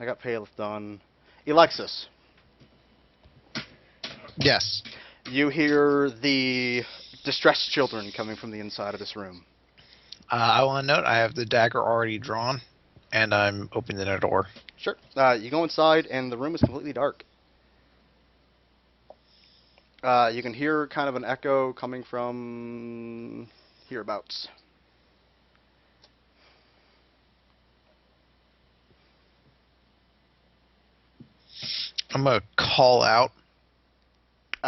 I got Paleth done. Alexis, Yes. you hear the distressed children coming from the inside of this room. I want to note I have the dagger already drawn, and I'm opening the door. Sure. You go inside, and the room is completely dark. You can hear kind of an echo coming from hereabouts. I'm gonna call out.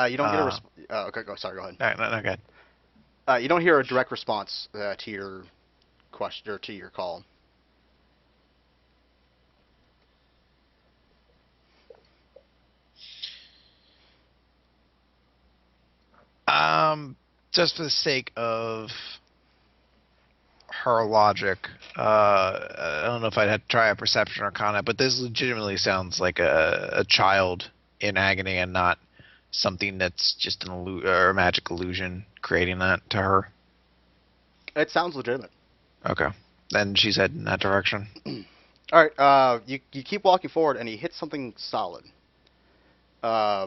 You don't get a okay, sorry, go ahead. No, no, no, good. You don't hear a direct response to your question or to your call. Just for the sake of her logic, I don't know if I'd have to try a perception arcana, but this legitimately sounds like a child in agony and not something that's just or a magic illusion creating that to her. It sounds legitimate. Okay. Then she's heading in that direction. All right. You keep walking forward, and you hit something solid. Uh,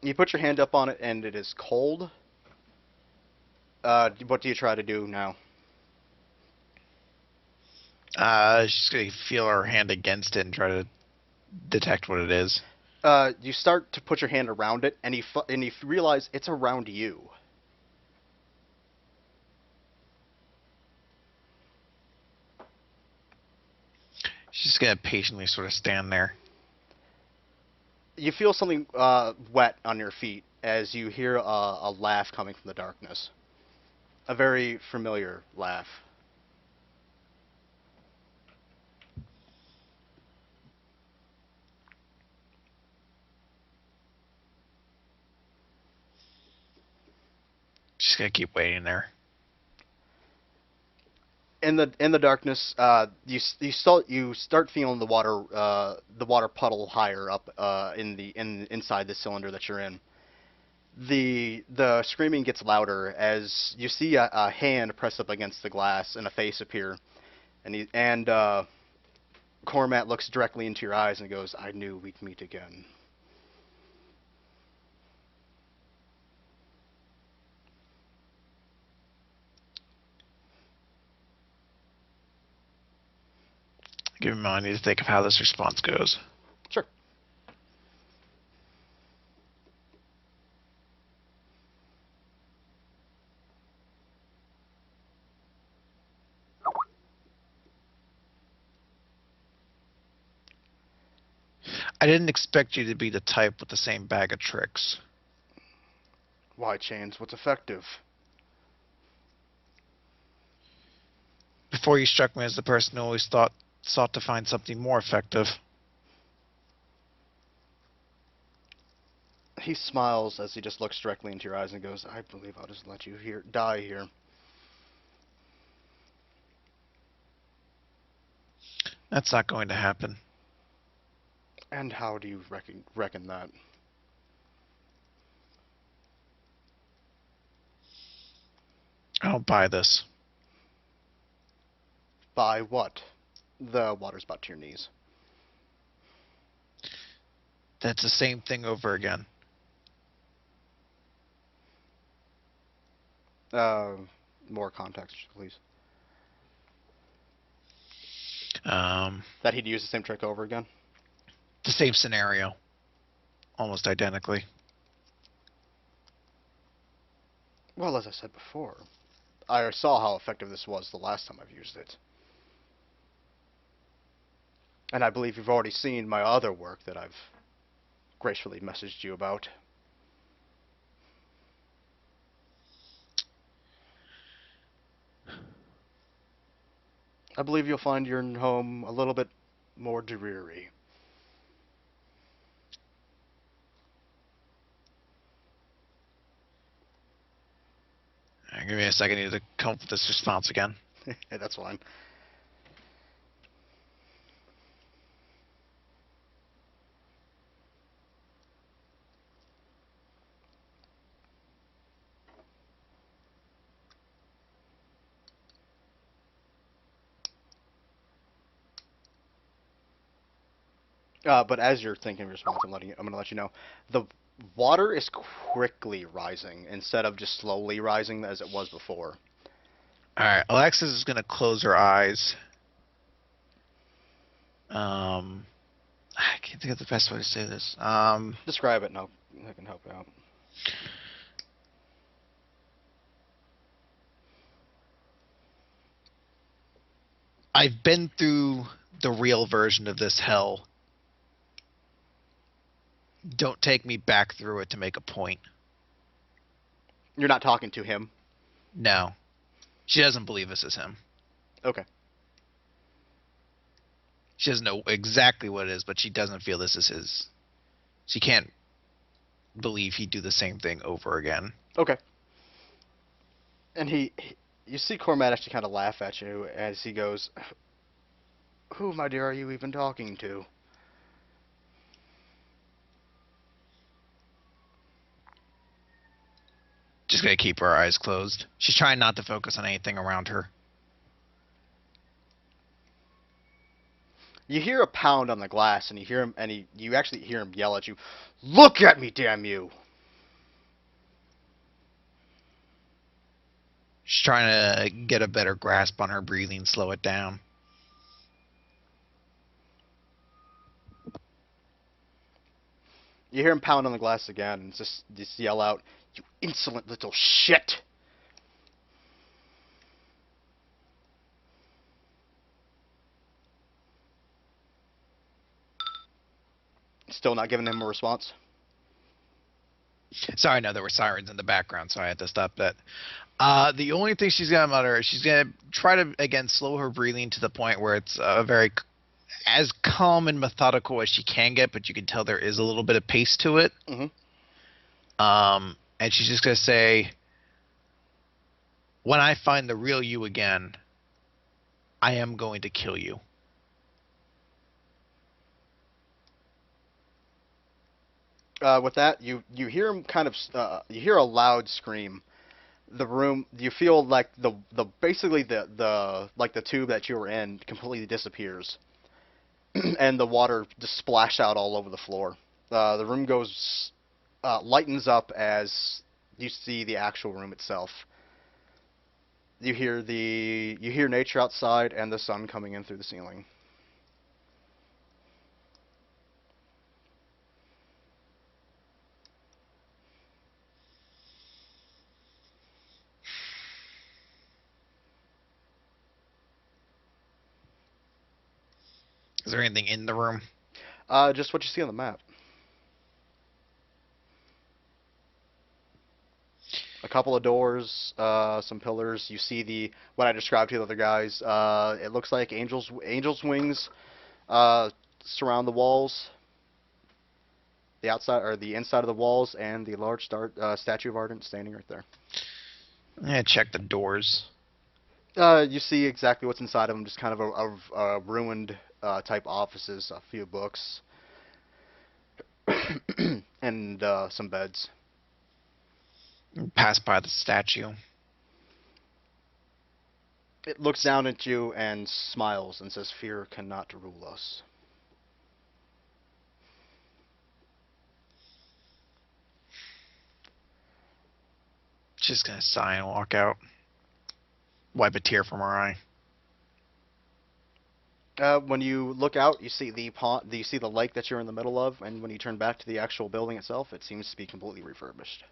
you put your hand up on it, and it is cold. What do you try to do now? She's gonna feel her hand against it and try to detect what it is. You start to put your hand around it, and you realize it's around you. She's gonna patiently sort of stand there. You feel something wet on your feet as you hear a laugh coming from the darkness. A very familiar laugh. She's gonna keep waiting there. In the darkness, you start feeling the water puddle higher up inside the cylinder that you're in. The screaming gets louder as you see a hand press up against the glass and a face appear, and Cormat looks directly into your eyes and goes, "I knew we'd meet again." Give me a moment. I need to think of how this response goes. Sure. I didn't expect you to be the type with the same bag of tricks. Why change what's effective? Before you struck me as the person who always sought to find something more effective. He smiles as he just looks directly into your eyes and goes, "I believe I'll just let you die here." That's not going to happen. And how do you reckon that? I don't buy this. By what? The water's about to your knees. That's the same thing over again. Uh, More context, please. That he'd use the same trick over again? The same scenario. Almost identically. Well, as I said before, I saw how effective this was the last time I've used it. And I believe you've already seen my other work that I've gracefully messaged you about. I believe you'll find your home a little bit more dreary. Give me a second. I need to come up with this response again. Hey, that's fine. But as you're thinking of your response, I'm gonna let you know the water is quickly rising instead of just slowly rising as it was before. All right, Alexis is gonna close her eyes. Um, I can't think of the best way to say this. Describe it, and I can help you out. I've been through the real version of this hell. Don't take me back through it to make a point. You're not talking to him. No, she doesn't believe this is him. Okay. She doesn't know exactly what it is, but she doesn't feel this is his. She can't believe he'd do the same thing over again. Okay. And you see Cormat actually kind of laugh at you as he goes, "Who, my dear, are you even talking to?" Just gonna keep her eyes closed. She's trying not to focus on anything around her. You hear a pound on the glass, and you hear him, and you actually hear him yell at you, "Look at me, damn you!" She's trying to get a better grasp on her breathing, slow it down. You hear him pound on the glass again, and just yell out, "You insolent little shit!" Still not giving him a response. Sorry, no, there were sirens in the background, so I had to stop that. The only thing she's gonna mutter is she's gonna try to again slow her breathing to the point where it's very as calm and methodical as she can get, but you can tell there is a little bit of pace to it. Mm-hmm. And she's just gonna say, "When I find the real you again, I am going to kill you." With that, you hear him kind of you hear a loud scream. The room, you feel like the basically the like the tube that you were in completely disappears, and the water just splashed out all over the floor. The room goes lightens up as you see the actual room itself. You hear nature outside and the sun coming in through the ceiling. Is there anything in the room? Just what you see on the map. A couple of doors, some pillars. You see the what I described to the other guys. It looks like angels' wings surround the walls, the outside or the inside of the walls, and the large statue of Ardent standing right there. Yeah, check the doors. You see exactly what's inside of them, just kind of a ruined type offices, a few books, and some beds. Pass by the statue. It looks down at you and smiles and says, "Fear cannot rule us." Just gonna sigh and walk out. Wipe a tear from her eye. When you look out, you see the pond, you see the lake that you're in the middle of, and when you turn back to the actual building itself, it seems to be completely refurbished.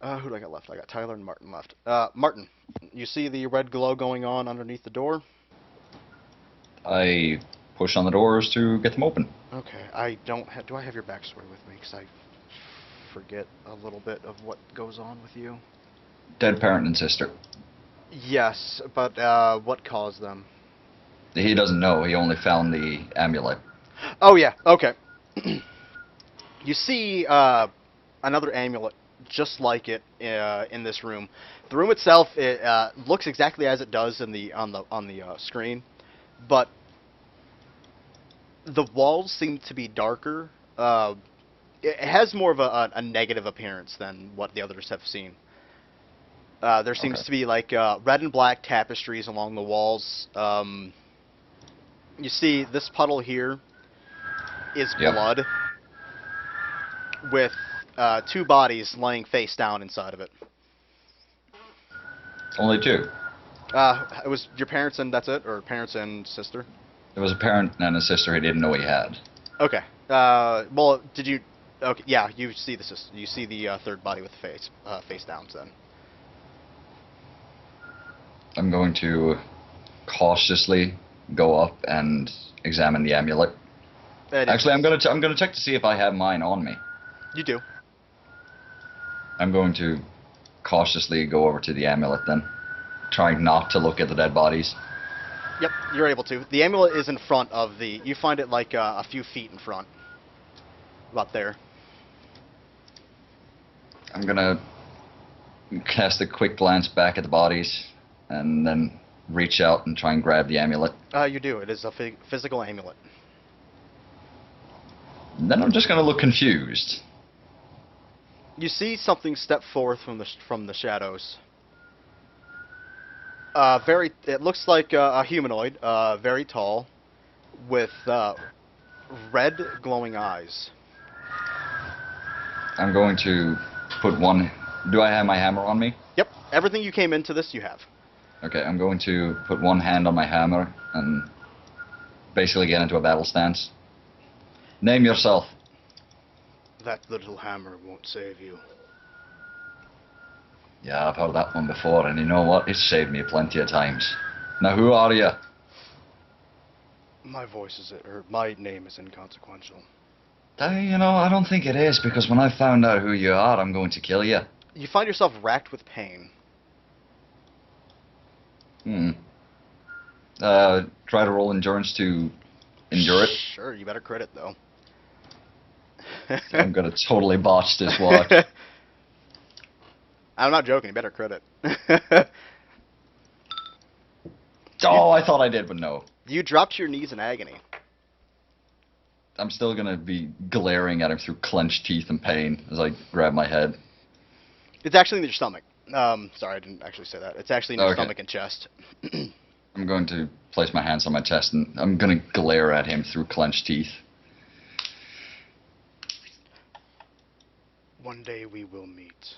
Who do I got left? I got Tyler and Martin left. Martin, you see the red glow going on underneath the door? I push on the doors to get them open. Okay, I don't have. Do I have your backstory with me? Because I forget a little bit of what goes on with you. Dead parent and sister. Yes, but what caused them? He doesn't know. He only found the amulet. Oh yeah. Okay. You see another amulet just like it in this room. The room itself looks exactly as it does in the on the screen, but the walls seem to be darker. It has more of a negative appearance than what the others have seen. There seems Okay. to be like red and black tapestries along the walls. You see, this puddle here is Yep. blood with two bodies laying face down inside of it. Only two. It was your parents and that's it, or parents and sister. There was a parent and a sister he didn't know he had. Okay. Well, did you? Okay. Yeah, you see the You see the third body with the face down. Then. I'm going to cautiously go up and examine the amulet. Actually, I'm gonna check to see if I have mine on me. You do. I'm going to cautiously go over to the amulet then, trying not to look at the dead bodies. Yep, you're able to. The amulet is in front of the. You find it like a few feet in front. About there. I'm gonna cast a quick glance back at the bodies, and then reach out and try and grab the amulet. You do. It is a physical amulet. Then I'm just gonna look confused. You see something step forth from the shadows. It looks like a humanoid, very tall, with red glowing eyes. I'm going to put one. Do I have my hammer on me? Yep, everything you came into this, you have. Okay, I'm going to put one hand on my hammer and basically get into a battle stance. Name yourself. That little hammer won't save you. Yeah, I've heard that one before, and you know what? It's saved me plenty of times. Now, who are you? My name is inconsequential. I don't think it is, because when I found out who you are, I'm going to kill you. You find yourself racked with pain. Try to roll endurance to endure it. Sure, you better crit it, though. I'm gonna totally botch this watch. I'm not joking, you better crit it. Oh, I thought I did, but no. You drop to your knees in agony. I'm still gonna be glaring at him through clenched teeth and pain as I grab my head. It's actually in your stomach. Sorry, I didn't actually say that. It's actually in your Okay. stomach and chest. I'm going to place my hands on my chest and I'm gonna glare at him through clenched teeth. One day we will meet.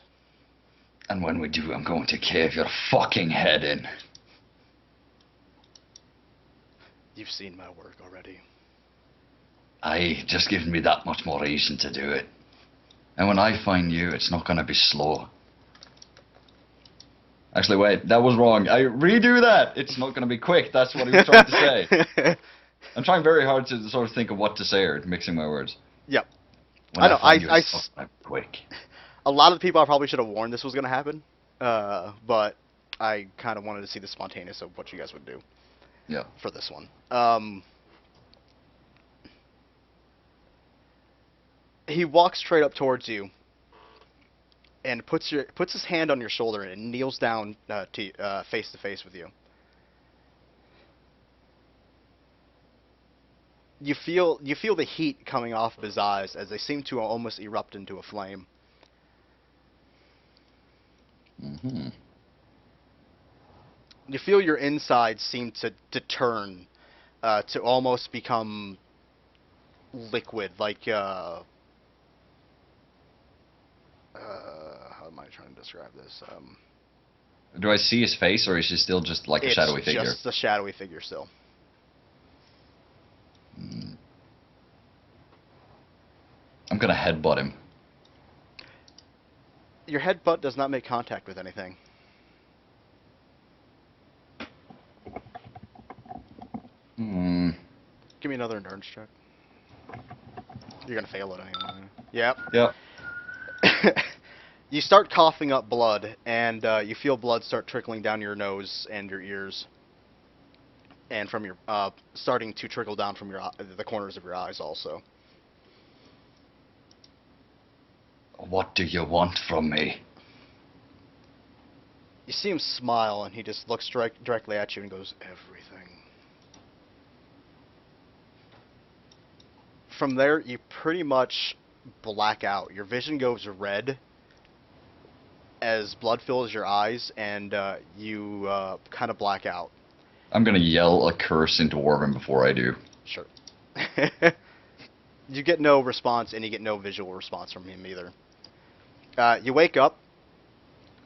And when we do, I'm going to cave your fucking head in. You've seen my work already. Aye, just given me that much more reason to do it. And when I find you, it's not gonna be slow. Actually, wait, that was wrong. I redo that. It's not gonna be quick. That's what he was trying to say. I'm trying very hard to sort of think of what to say or mixing my words. Yep. When I know. find you, it's not gonna be quick. A lot of the people I probably should have warned this was going to happen, but I kind of wanted to see the spontaneous of what you guys would do. Yeah. For this one. He walks straight up towards you and puts his hand on your shoulder and kneels down face to face with you. You feel the heat coming off of his eyes as they seem to almost erupt into a flame. Mm-hmm. You feel your insides seem to turn, to almost become liquid, like how am I trying to describe this? Do I see his face, or is he still just like a shadowy figure? It's just a shadowy figure still. I'm gonna headbutt him. Your headbutt does not make contact with anything. Give me another endurance check. You're gonna fail it anyway. Yep. Yep. You start coughing up blood, and you feel blood start trickling down your nose and your ears, and from your starting to trickle down from the corners of your eyes also. What do you want from me? You see him smile, and he just looks directly at you and goes, "Everything." From there, you pretty much black out. Your vision goes red as blood fills your eyes, and you kind of black out. I'm gonna yell a curse into Dwarven before I do. Sure. You get no response, and you get no visual response from him either. You wake up.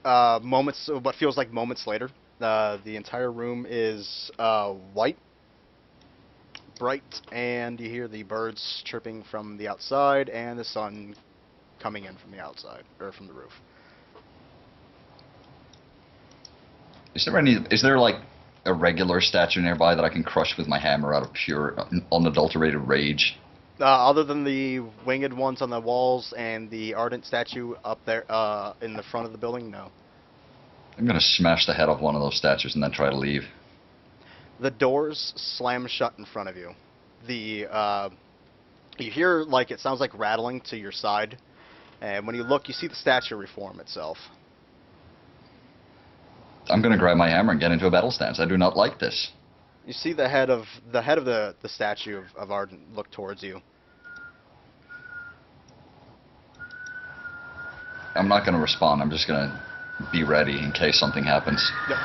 What feels like moments later. The entire room is white, bright, and you hear the birds chirping from the outside, and the sun coming in from the outside or from the roof. Is there like a regular statue nearby that I can crush with my hammer out of pure, unadulterated rage? Other than the winged ones on the walls and the ardent statue up there in the front of the building, no. I'm gonna smash the head off one of those statues and then try to leave. The doors slam shut in front of you. You hear like it sounds like rattling to your side, and when you look, you see the statue reform itself. I'm gonna grab my hammer and get into a battle stance. I do not like this. You see the head of the statue of Ardent look towards you. I'm not gonna respond. I'm just gonna be ready in case something happens. Yep.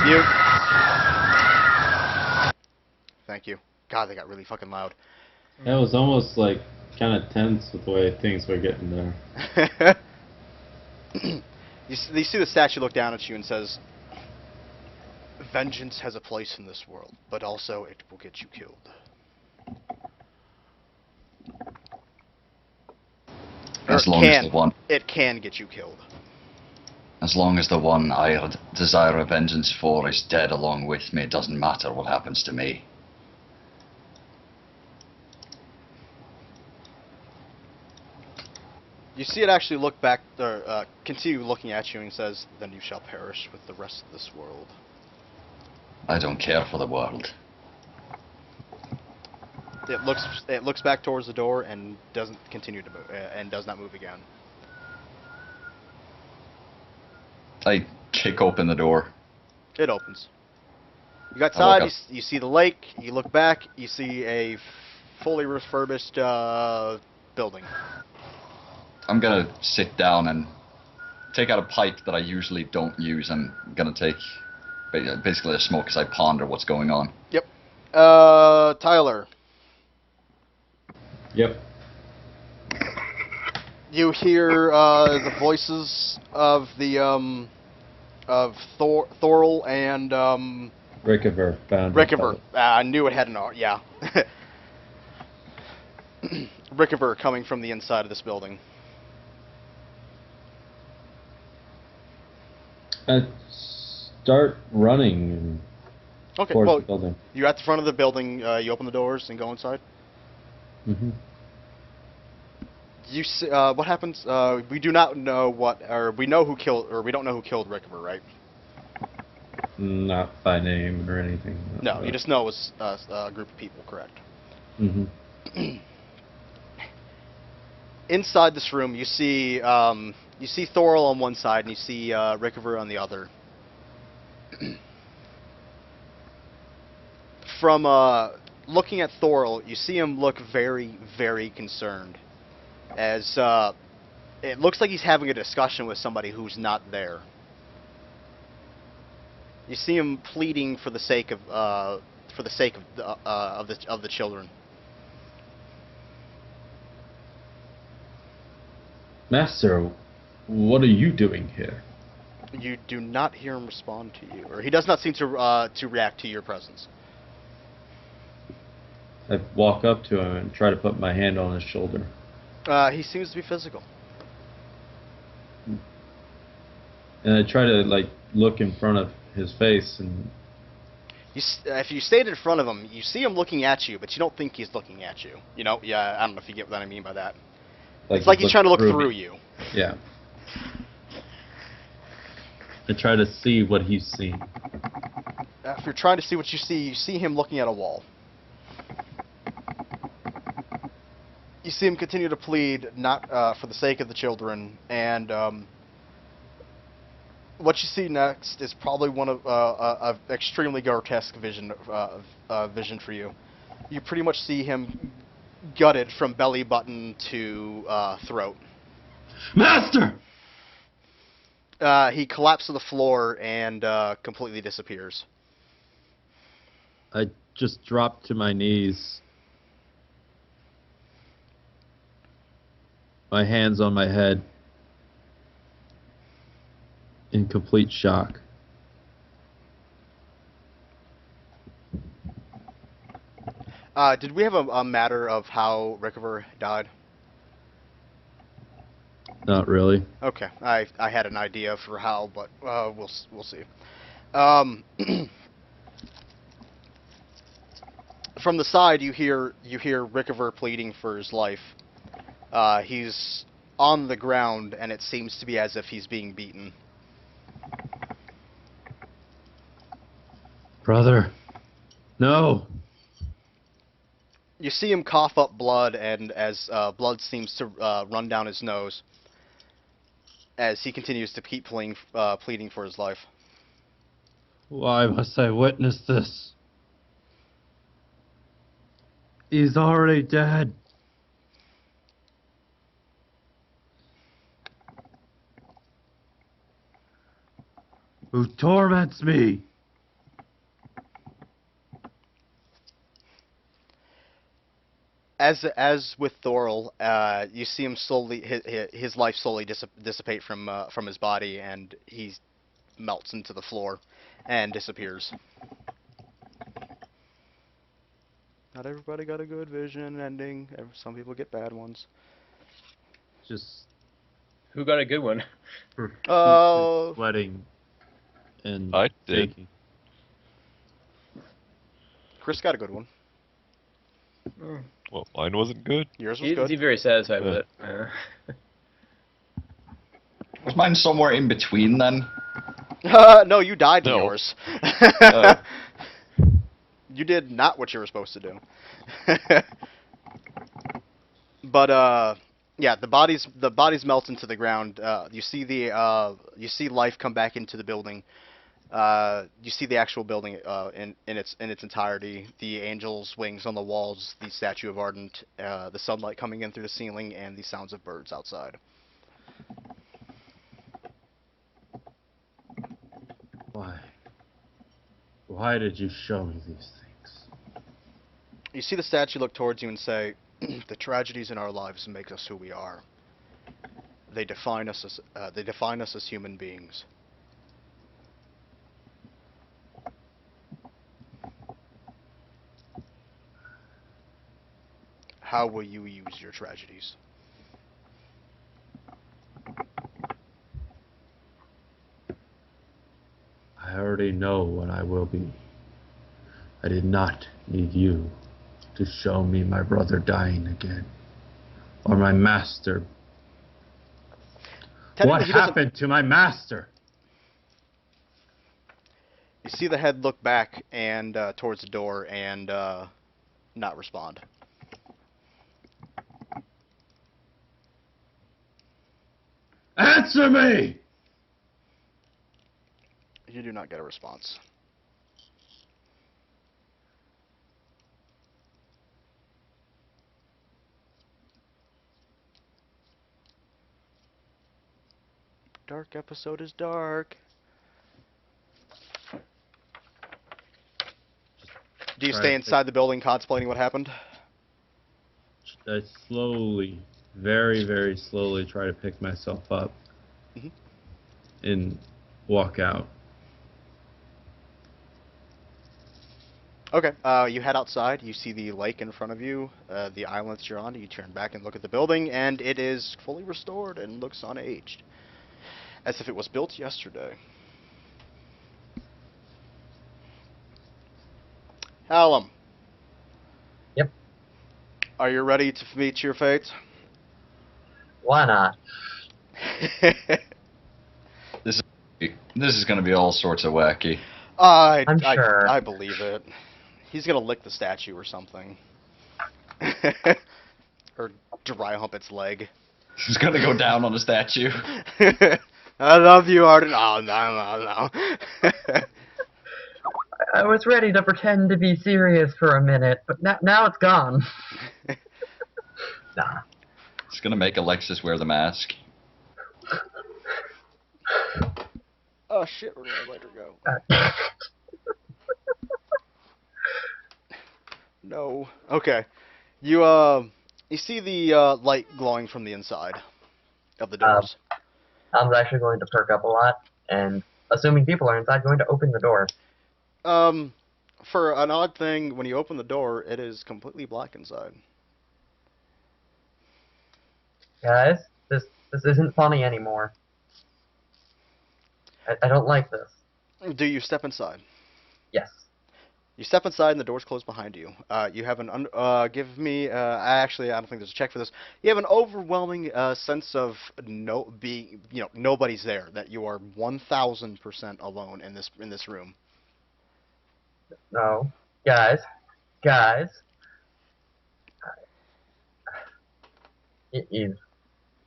You. Thank you. God, they got really fucking loud. That was almost like kind of tense with the way things were getting there. You see the statue look down at you and says, "Vengeance has a place in this world, but also it will get you killed." As long as the one, it can get you killed. as long as the one I desire a vengeance for is dead along with me, it doesn't matter what happens to me. You see it actually look back, or continue looking at you and says, "Then you shall perish with the rest of this world." I don't care for the world. It looks back towards the door and doesn't continue to move, and does not move again. I kick open the door. It opens. You got I outside. look You see the lake. You look back. You see a fully refurbished building. I'm gonna sit down and take out a pipe that I usually don't use. I'm gonna take basically a smoke as I ponder what's going on. Yep. Tyler. Yep. You hear the voices of the of Thorl and Rickiver found. Rickiver. I knew it had an R. Yeah. Rickiver coming from the inside of this building. I start running Okay. towards Well, the building. you're at the front of the building. You open the doors and go inside. Mm-hmm. You see, what happens? We do not know we know who killed, or we don't know who killed Rickiver, right? Not by name or anything. No, you just know it was a group of people, correct? Mm-hmm. Inside this room, you see Thorl on one side, and you see Rickiver on the other. From looking at Thorl, you see him look very, very concerned, as it looks like he's having a discussion with somebody who's not there. You see him pleading for the sake of the children. Master, what are you doing here? You do not hear him respond to you, or he does not seem to react to your presence. I walk up to him and try to put my hand on his shoulder. He seems to be physical. And I try to look in front of his face, and If you stayed in front of him, you see him looking at you, but you don't think he's looking at you. You know? Yeah, I don't know if you get what I mean by that. It's like he's trying to look through you. Yeah. I try to see what he's seeing. If you're trying to see what you see him looking at a wall. You see him continue to plead, not for the sake of the children, and what you see next is probably one of an extremely grotesque vision for you. You pretty much see him gutted from belly button to throat. Master! He collapses to the floor and completely disappears. I just dropped to my knees. My hands on my head. In complete shock. Did we have a matter of how Rickover died? Not really. Okay, I had an idea for how, but we'll see. From the side, you hear Rickover pleading for his life. He's on the ground, and it seems to be as if he's being beaten. Brother. No. You see him cough up blood, and as blood seems to run down his nose, as he continues to keep pleading for his life. Why must I witness this? He's already dead. Who torments me? As with Thorl, you see him slowly his life slowly dissipate from his body, and he melts into the floor and disappears. Not everybody got a good vision ending. Some people get bad ones. Just Who got a good one? sweating and I did. shaking. Chris got a good one. Well, mine wasn't good. Yours was He's good. very satisfied with Yeah. it. Was mine somewhere in between then? No, you died in No. yours. Oh. You did not what you were supposed to do. But yeah, the bodies melt into the ground. You see life come back into the building. You see the actual building in its entirety. The angel's wings on the walls, the statue of Ardent, the sunlight coming in through the ceiling, and the sounds of birds outside. Why? Why did you show me these things? You see the statue look towards you and say, "The tragedies in our lives make us who we are. They define us as human beings." How will you use your tragedies? I already know what I will be. I did not need you to show me my brother dying again. Or my master. Technically, What he doesn't- happened to my master? You see the head look back and towards the door and not respond. Answer me! You do not get a response. Dark episode is dark. Do you stay inside the building contemplating what happened? I slowly, very, very slowly try to pick myself up Mhm. and walk out. Okay, you head outside, you see the lake in front of you, the island that you're on, you turn back and look at the building, and it is fully restored and looks unaged. As if it was built yesterday. Hallam. Yep. Are you ready to meet your fate? Why not? This is going to be all sorts of wacky. I'm sure. I believe it. He's gonna lick the statue or something. Or dry hump its leg. He's going to go down on the statue. I love you, Arden. Oh, no. I was ready to pretend to be serious for a minute, but now it's gone. Nah. He's going to make Alexis wear the mask. Oh shit, we're gonna let her go. No. Okay. You see the light glowing from the inside of the doors. I'm actually going to perk up a lot, and assuming people are inside, going to open the door. For an odd thing, when you open the door, it is completely black inside. Guys, this isn't funny anymore. I don't like this. Do you step inside? Yes. You step inside and the doors close behind you. You have an give me. I don't think there's a check for this. You have an overwhelming sense of nobody's there. That you are 1,000% alone in this room. No. Guys.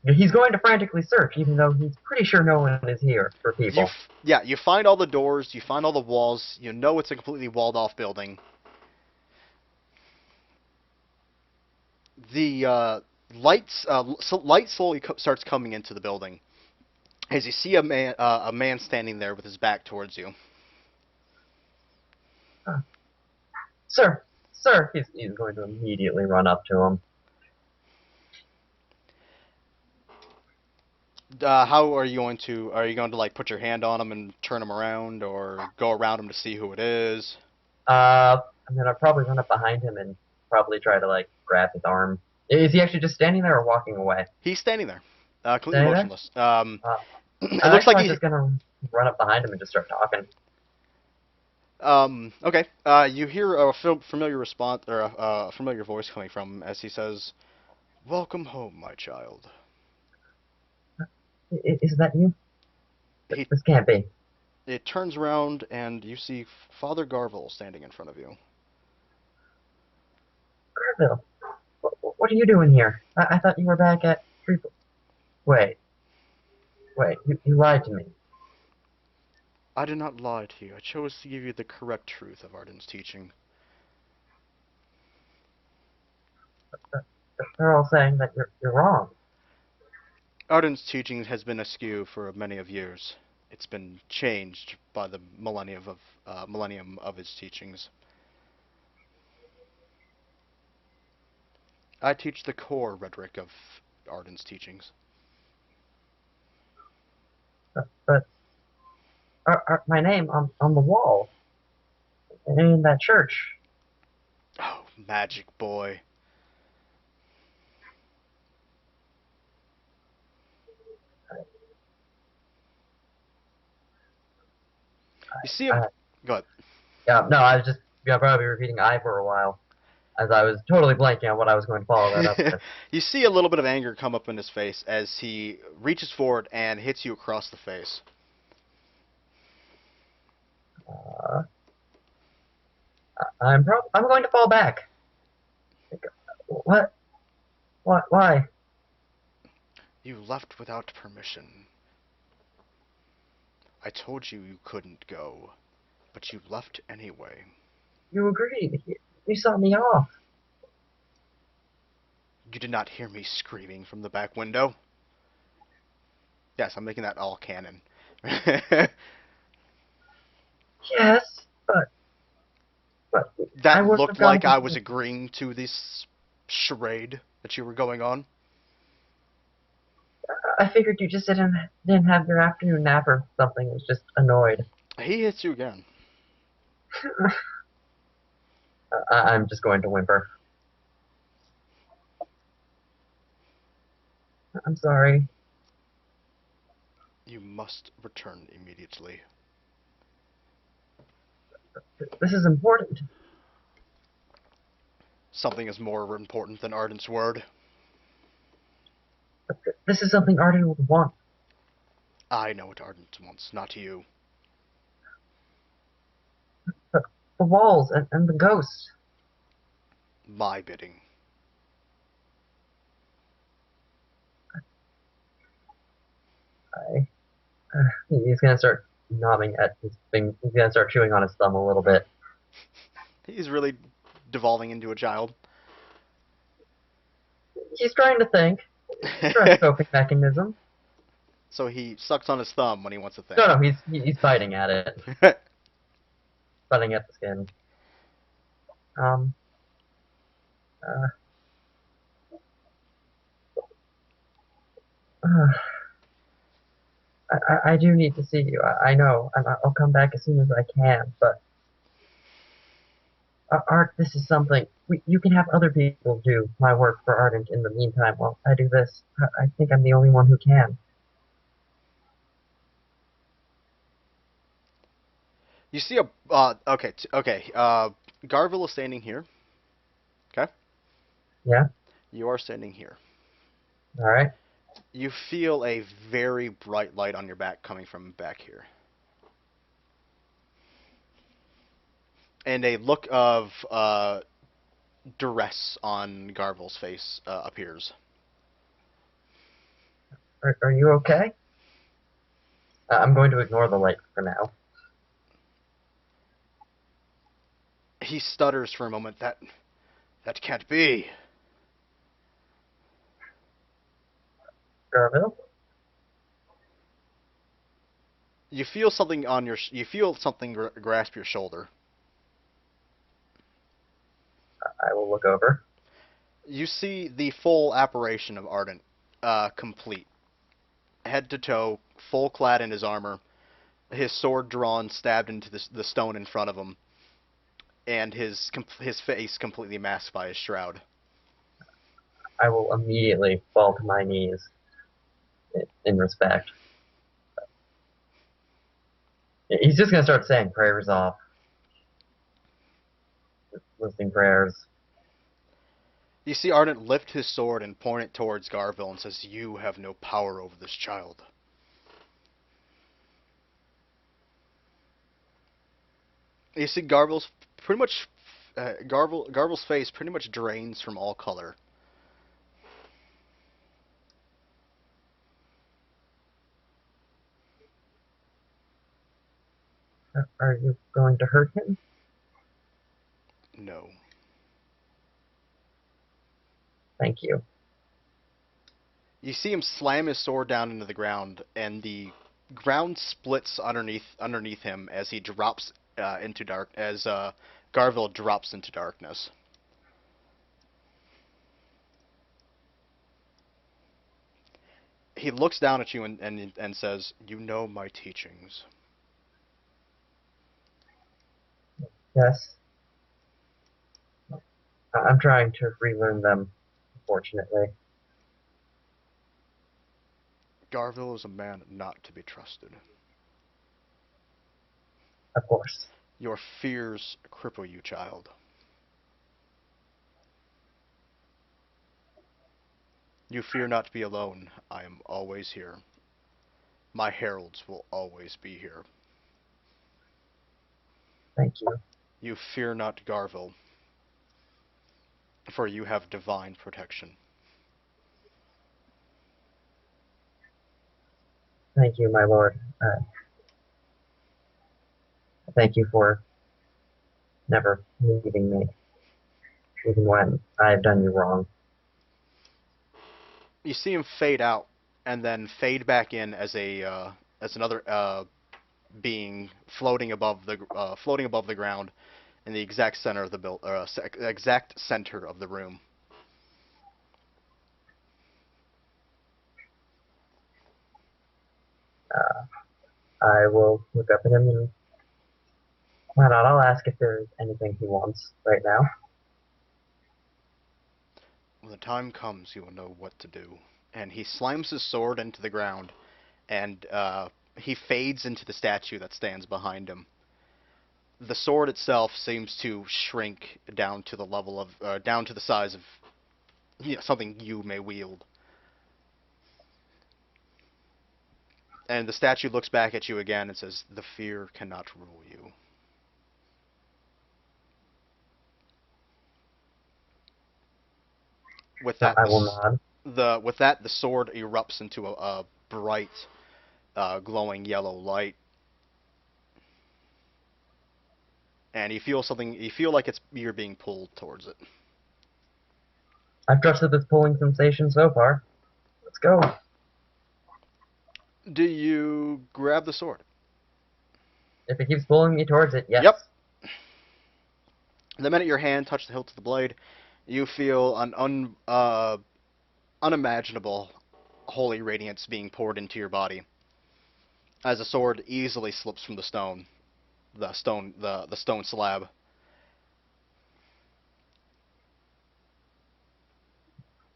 He's going to frantically search, even though he's pretty sure no one is here for people. You find all the doors, you find all the walls, you know it's a completely walled-off building. The light slowly starts coming into the building as you see a man standing there with his back towards you. Sir, he's going to immediately run up to him. How are you going to? Are you going to like put your hand on him and turn him around, or go around him to see who it is? I'm gonna probably run up behind him and probably try to like grab his arm. Is he actually just standing there or walking away? He's standing there, completely motionless. It looks looks like he's just gonna run up behind him and just start talking. Okay. You hear a familiar response or a familiar voice coming from him as he says, "Welcome home, my child." Is that you? This can't be. It turns around and you see Father Garville standing in front of you. Garville, what are you doing here? I thought you were back at Wait, you lied to me. I did not lie to you. I chose to give you the correct truth of Arden's teaching. They're all saying that you're wrong. Arden's teaching has been askew for many of years. It's been changed by the millennium of his teachings. I teach the core rhetoric of Arden's teachings. But my name on the wall in that church. Oh, magic boy. You see him? Go ahead. Yeah, no, I was just probably repeating I for a while, as I was totally blanking on what I was going to follow that up with. You see a little bit of anger come up in his face as he reaches forward and hits you across the face. I'm going to fall back. What? Why? You left without permission. I told you you couldn't go, but you left anyway. You agreed. You saw me off. You did not hear me screaming from the back window? Yes, I'm making that all canon. Yes, but that looked like I was agreeing to this charade that you were going on. I figured you just didn't have your afternoon nap or something. Was just annoyed. He hits you again. I'm just going to whimper. I'm sorry. You must return immediately. This is important. Something is more important than Arden's word. This is something Arden would want. I know what Arden wants, not you. The walls and the ghosts. My bidding. He's gonna start nodding at his thing. He's gonna start chewing on his thumb a little bit. He's really devolving into a child. He's trying to think. Stress coping mechanism. So he sucks on his thumb when he wants to think. No, he's biting at it, biting at the skin. Um. Uh, I do need to see you. I know, and I'll come back as soon as I can. But Art, this is something you can have other people do my work for Ardent in the meantime while I do this. I think I'm the only one who can. You see a okay. Garville is standing here. Okay. Yeah. You are standing here. All right. You feel a very bright light on your back coming from back here. And a look of duress on Garville's face appears. Are you okay? I'm going to ignore the light for now. He stutters for a moment. That can't be. Garville? You feel something on your. You feel something grasp your shoulder. I will look over. You see the full apparition of Ardent, complete, head to toe, full clad in his armor, his sword drawn, stabbed into the stone in front of him, and his face completely masked by his shroud. I will immediately fall to my knees in respect. He's just gonna start saying prayers off, listing prayers. You see Ardent lift his sword and point it towards Garville and says, "You have no power over this child." You see Garville's pretty much Garville's face pretty much drains from all color. Are you going to hurt him? No. Thank you. You see him slam his sword down into the ground, and the ground splits underneath him as he drops into dark as Garville drops into darkness. He looks down at you and says, "You know my teachings." Yes. I'm trying to relearn them, fortunately. Garville is a man not to be trusted. Of course. Your fears cripple you, child. You fear not to be alone. I am always here. My heralds will always be here. Thank you. You fear not Garville, for you have divine protection. Thank you, my lord. Thank you for never leaving me, even when I have done you wrong. You see him fade out, and then fade back in as another being floating above the ground, in the exact center of the exact center of the room. I will look up at him and why not? I'll ask if there's anything he wants right now. When the time comes, you will know what to do. And he slams his sword into the ground, and he fades into the statue that stands behind him. The sword itself seems to shrink down to the level of down to the size of something you may wield. And the statue looks back at you again and says, "The fear cannot rule you." With that, I will nod. the sword erupts into a bright, glowing yellow light, and you feel something. You feel like you're being pulled towards it. I've trusted this pulling sensation so far. Let's go. Do you grab the sword? If it keeps pulling me towards it, yes. Yep. The minute your hand touches the hilt of the blade, you feel an unimaginable holy radiance being poured into your body as the sword easily slips from the stone slab.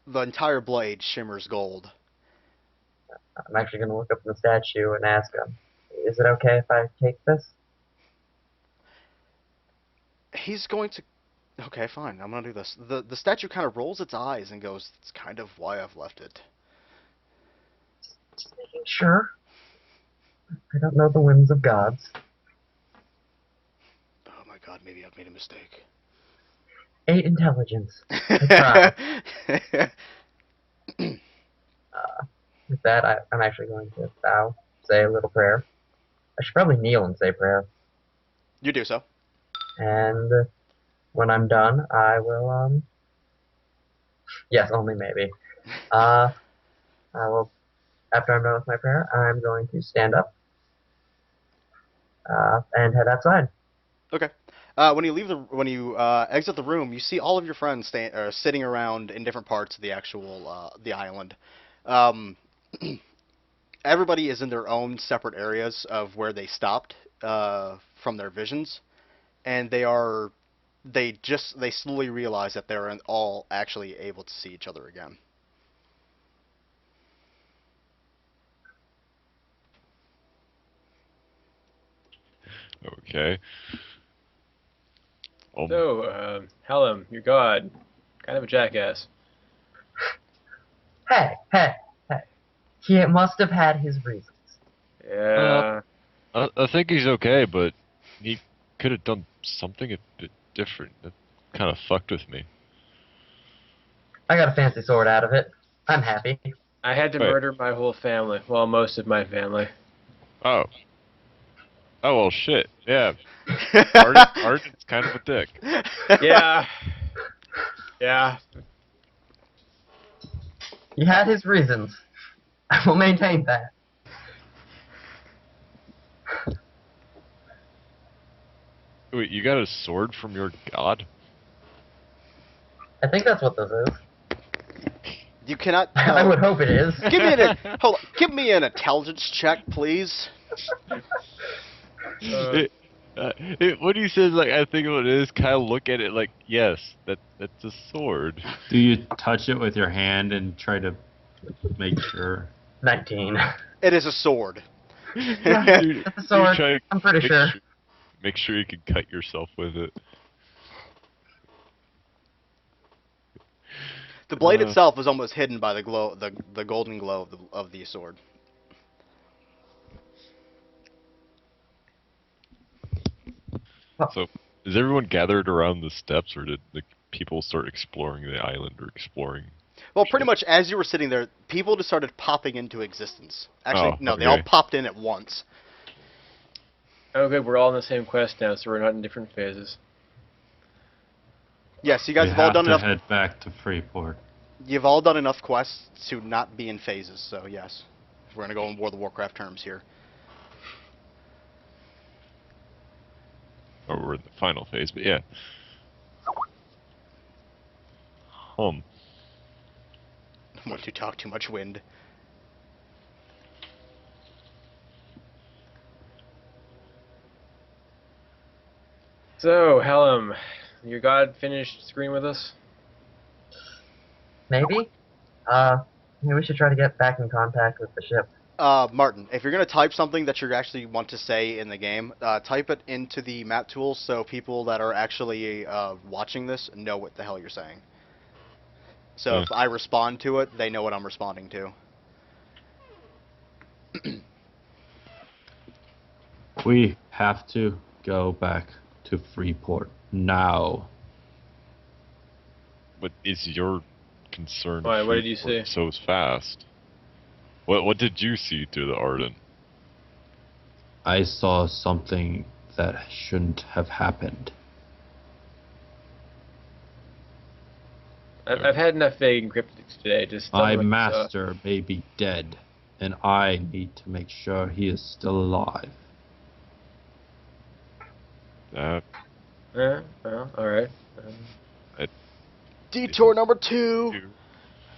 The entire blade shimmers gold. I'm actually going to look up the statue and ask him, is it okay if I take this? He's going to. Okay, fine. I'm gonna do this. The statue kind of rolls its eyes and goes, "It's kind of why I've left it." Just making sure. I don't know the whims of gods. Oh my god, maybe I've made a mistake. 8 intelligence. I tried. With that, I'm actually going to bow, say a little prayer. I should probably kneel and say prayer. You do so. And when I'm done, I will, yes, only maybe. I will, after I'm done with my prayer, I'm going to stand up, and head outside. Okay. When you exit the room, you see all of your friends sitting around in different parts of the actual the island. Everybody is in their own separate areas of where they stopped from their visions, and they slowly realize that they're all actually able to see each other again. Okay. So, Hallam, your god, kind of a jackass. Hey, hey, hey. He must have had his reasons. Yeah. I think he's okay, but he could have done something a bit different. That kind of fucked with me. I got a fancy sword out of it. I'm happy. I had to Wait. murder my whole family. Well, most of my family. Oh. Oh, well, shit. Yeah. Arden's kind of a dick. Yeah. Yeah. He had his reasons. I will maintain that. Wait, you got a sword from your god? I think that's what this is. You cannot. I would hope it is. Give me an intelligence check, please. When he says, like, I think what it is, kind of look at it like, yes, that's a sword. Do you touch it with your hand and try to make sure? 19. It is a sword. Yeah, Dude, it's a sword. try to I'm pretty sure. Make sure you can cut yourself with it. The blade itself is almost hidden by the glow, the golden glow of the sword. So, is everyone gathered around the steps, or did the people start exploring the island or exploring? Well, pretty much as you were sitting there, people just started popping into existence. Actually, Oh, no, okay. they all popped in at once. Oh, good. We're all in the same quest now, so we're not in different phases. Yes, you guys We have all have done to enough. head back to Freeport. You've all done enough quests to not be in phases. So yes, we're gonna go in World of Warcraft terms here. Or we're in the final phase, but yeah. Want to talk too much wind. So, Hallam, your god finished screen with us? Maybe? Maybe we should try to get back in contact with the ship. Martin, if you're gonna type something that you actually want to say in the game, type it into the map tools so people that are actually watching this know what the hell you're saying. So if I respond to it, they know what I'm responding to. We have to go back to Freeport now. What is your concern? Why, what did you Freeport see? So fast. What did you see through the Arden? I saw something that shouldn't have happened. I've had enough vague and cryptics today. Just tell me My what you saw. master may be dead, and I need to make sure he is still alive. Well, alright. Detour number 2.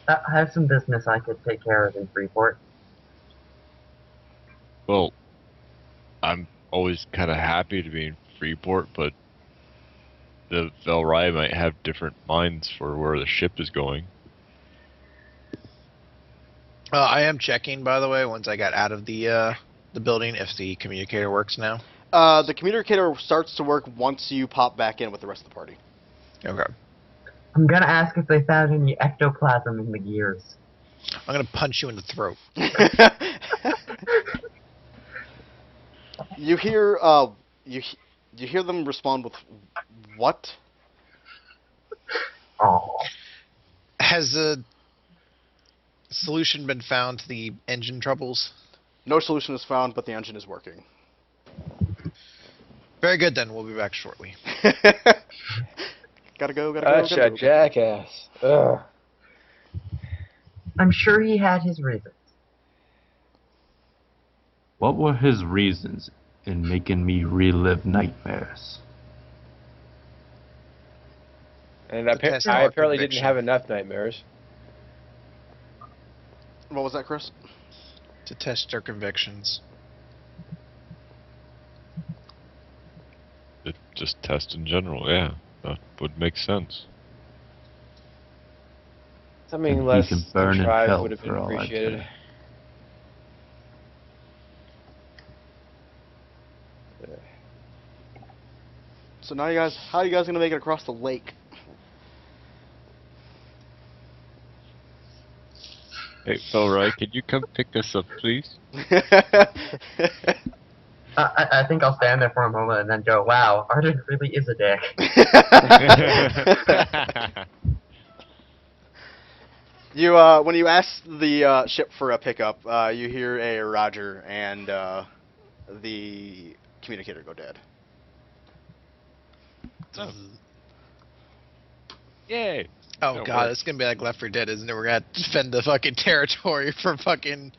I have some business I could take care of in Freeport. Well, I'm always kind of happy to be in Freeport, but the Velrai might have different minds for where the ship is going. I am checking, by the way, once I got out of the building, if the communicator works now. The communicator starts to work once you pop back in with the rest of the party. Okay. I'm gonna ask if they found any ectoplasm in the gears. I'm gonna punch you in the throat. You hear you hear them respond with what? Oh. Has a solution been found to the engine troubles? No solution is found, but the engine is working. Very good, then. We'll be back shortly. Gotta go. Such a jackass. Ugh. I'm sure he had his reasons. What were his reasons in making me relive nightmares? And The test I our apparently didn't conviction. have enough nightmares. What was that, Chris? To test their convictions. Just test in general, yeah. That would make sense. Something And he less can burn in contrived hell would have been for all I appreciated. care. So now, how are you guys gonna make it across the lake? Hey, Velrai, can you come pick us up, please? I think I'll stand there for a moment and then go, wow, Arden really is a dick. You when you ask the ship for a pickup, you hear a Roger, and the communicator go dead. Yay! Oh That god, works. it's gonna be like Left 4 Dead, isn't it? We're gonna defend the fucking territory for fucking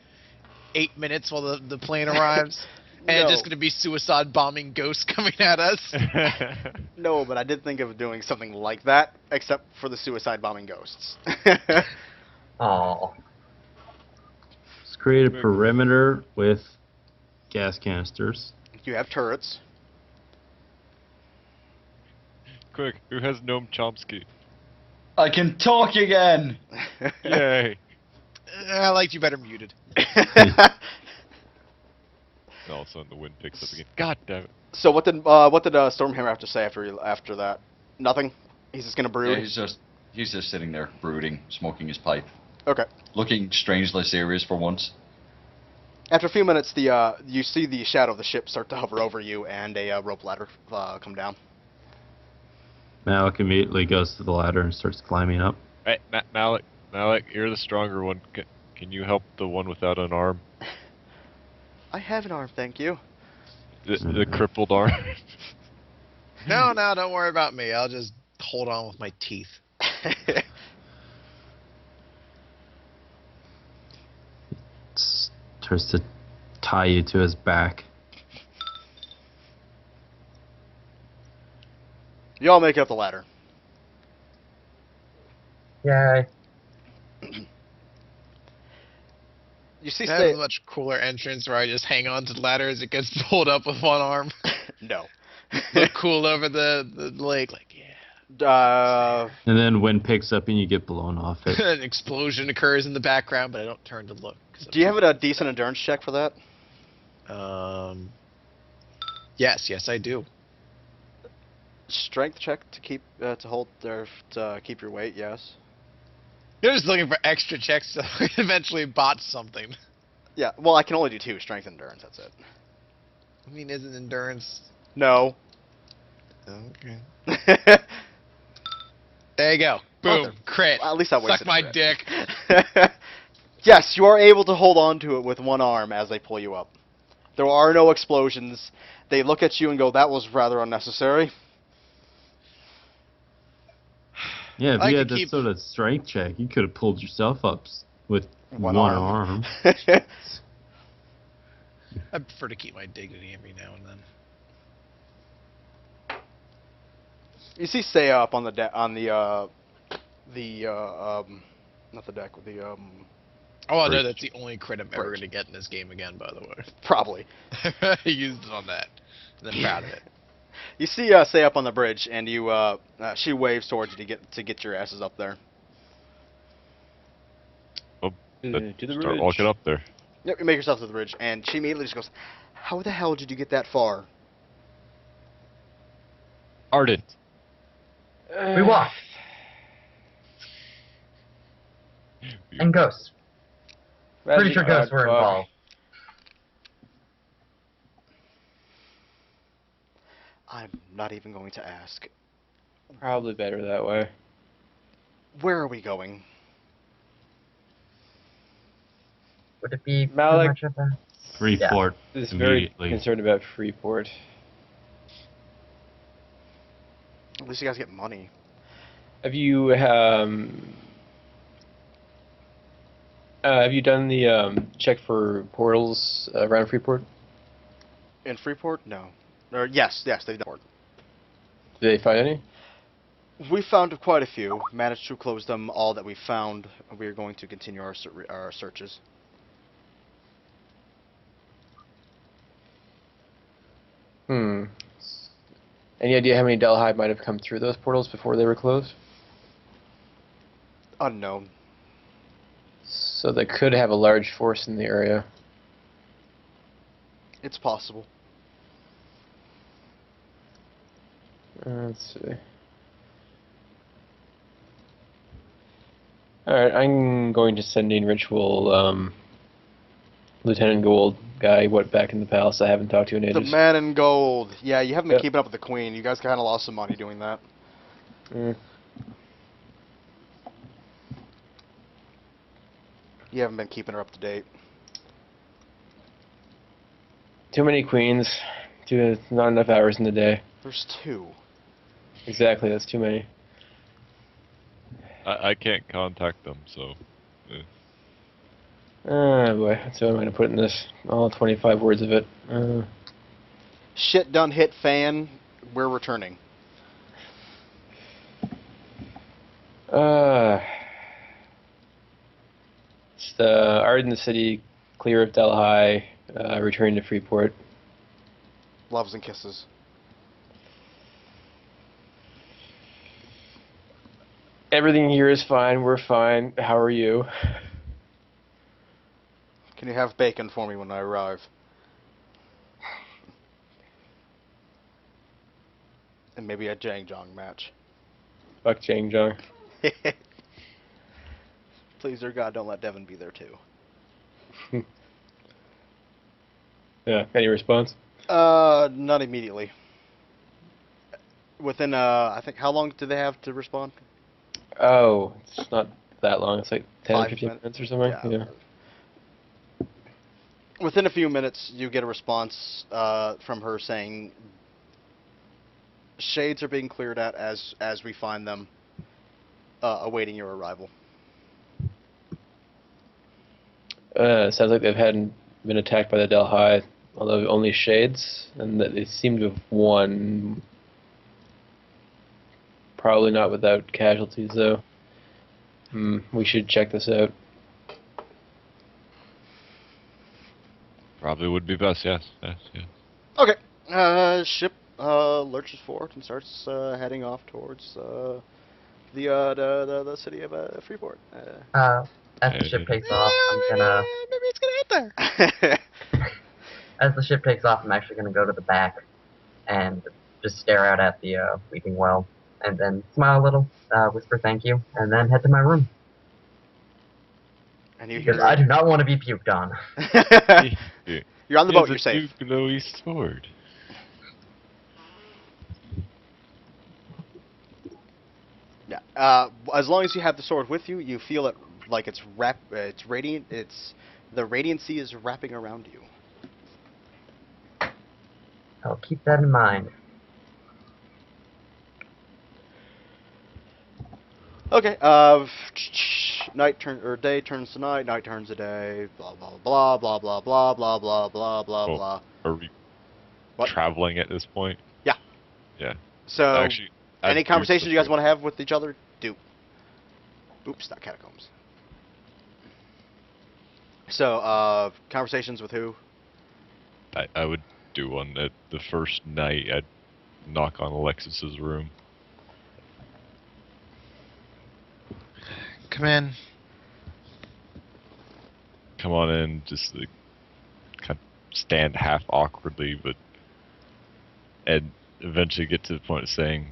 8 minutes while the plane arrives. And it's just No. gonna be suicide bombing ghosts coming at us. No, but I did think of doing something like that, except for the suicide bombing ghosts. Aw. Let's create a perimeter with gas canisters. You have turrets. Quick, who has Noam Chomsky? I can talk again! Yay! I liked you better muted. And all of a sudden the wind picks up again. God damn it. So what did Stormhammer have to say after that? Nothing. He's just gonna brood. Yeah, he's just sitting there brooding, smoking his pipe, Okay. looking strangely serious for once. After a few minutes, you see the shadow of the ship start to hover over you, and a rope ladder come down. Malik immediately goes to the ladder and starts climbing up. Hey, Malik, you're the stronger one. Can you help the one without an arm? I have an arm, thank you. The crippled arm? No, don't worry about me. I'll just hold on with my teeth. Tries to tie you to his back. You all make it up the ladder. Yay. You see, That is a much cooler entrance where I just hang on to the ladder as it gets pulled up with one arm. No. Look cool over the lake, like, yeah. And then wind picks up and you get blown off it. An explosion occurs in the background, but I don't turn to look. Do you have a decent endurance check for that? Yes, I do. Strength check to keep to keep your weight. Yes. You're just looking for extra checks to eventually botch something. Yeah. Well, I can only do 2: strength and endurance. That's it. I mean, isn't endurance? No. Okay. There you go. Boom. Mother- Crit. At least I wasted. Suck my a crit. dick. Yes, you are able to hold on to it with one arm as they pull you up. There are no explosions. They look at you and go, "That was rather unnecessary." Yeah, if I you could had this keep- sort of strength check, you could have pulled yourself up with One arm. arm. I prefer to keep my dignity every now and then. You see Saya up on the deck, on not the deck, the Oh, no, Great. that's the only crit I'm ever Bridge. going to get in this game again, by the way. probably. I used it on that. And then proud of it. You see Saya up on the bridge, and she waves towards you to get your asses up there. Well, To let's the start bridge. walking up there. Yep, you make yourself to the bridge, and she immediately just goes, "How the hell did you get that far?" Arden. We walked. And ghosts. Pretty sure ghosts were involved. I'm not even going to ask. Probably better that way. Where are we going? Would it be Malik. too much of a... Freeport. Is very Immediately. concerned about Freeport. At least you guys get money. Have you done the check for portals around Freeport? In Freeport? No. Or yes, they've done. Did they find any? We found quite a few. Managed to close them all that we found. We are going to continue our searches. Any idea how many Delhi might have come through those portals before they were closed? Unknown. So they could have a large force in the area. It's possible. Let's see. Alright, I'm going to send in Ritual Lieutenant Gold guy back in the palace I haven't talked to in The ages. man in gold. Yeah, you haven't been Yep. keeping up with the queen. You guys kind of lost some money doing that. Mm. You haven't been keeping her up to date. Too many queens. Not enough hours in the day. There's two. Exactly, that's too many. I can't contact them, so. Oh boy, that's what I'm going to put in this. All 25 words of it. Shit done hit fan. We're returning. It's the Arden City, clear of Delhi, returning to Freeport. Loves and kisses. Everything here is fine, we're fine. How are you? Can you have bacon for me when I arrive? And maybe a Jang Jong match. Fuck Jang Jong. Please, dear God, don't let Devin be there too. Yeah, any response? Not immediately. Within, I think, how long do they have to respond? Oh, it's not that long. It's like 10 or 5 15 minutes. minutes or something. Yeah. Within a few minutes, you get a response from her saying, "Shades are being cleared out as we find them, awaiting your arrival." Sounds like they've hadn't been attacked by the Delhi, although only shades, and that they seem to have won. Probably not without casualties, though. We should check this out. Probably would be best, yes. Yes, yes. Okay. Ship lurches forward and starts heading off towards the city of Freeport. As the ship takes off, I'm gonna... Maybe it's gonna hit there. As the ship takes off, I'm actually gonna go to the back and just stare out at the weeping well, and then smile a little, whisper thank you, and then head to my room. And you Because hear, I do not want to be puked on. You're on the boat. You're Here's a safe. new glowy sword. Yeah. As long as you have the sword with you, you feel it like it's radiant. The radiancy is wrapping around you. I'll keep that in mind. Okay. day turns to night turns to day, blah blah blah blah blah blah blah blah blah blah Oh, blah. are we What? traveling at this point? Yeah. Yeah. So, Actually, I any do conversations you guys prefer- want to have with each other, do. Oops, not catacombs. So, conversations with who? I would do one at the first night. I'd knock on Alexis's room. Come in. Come on in, just like, kind of stand half awkwardly, and eventually get to the point of saying,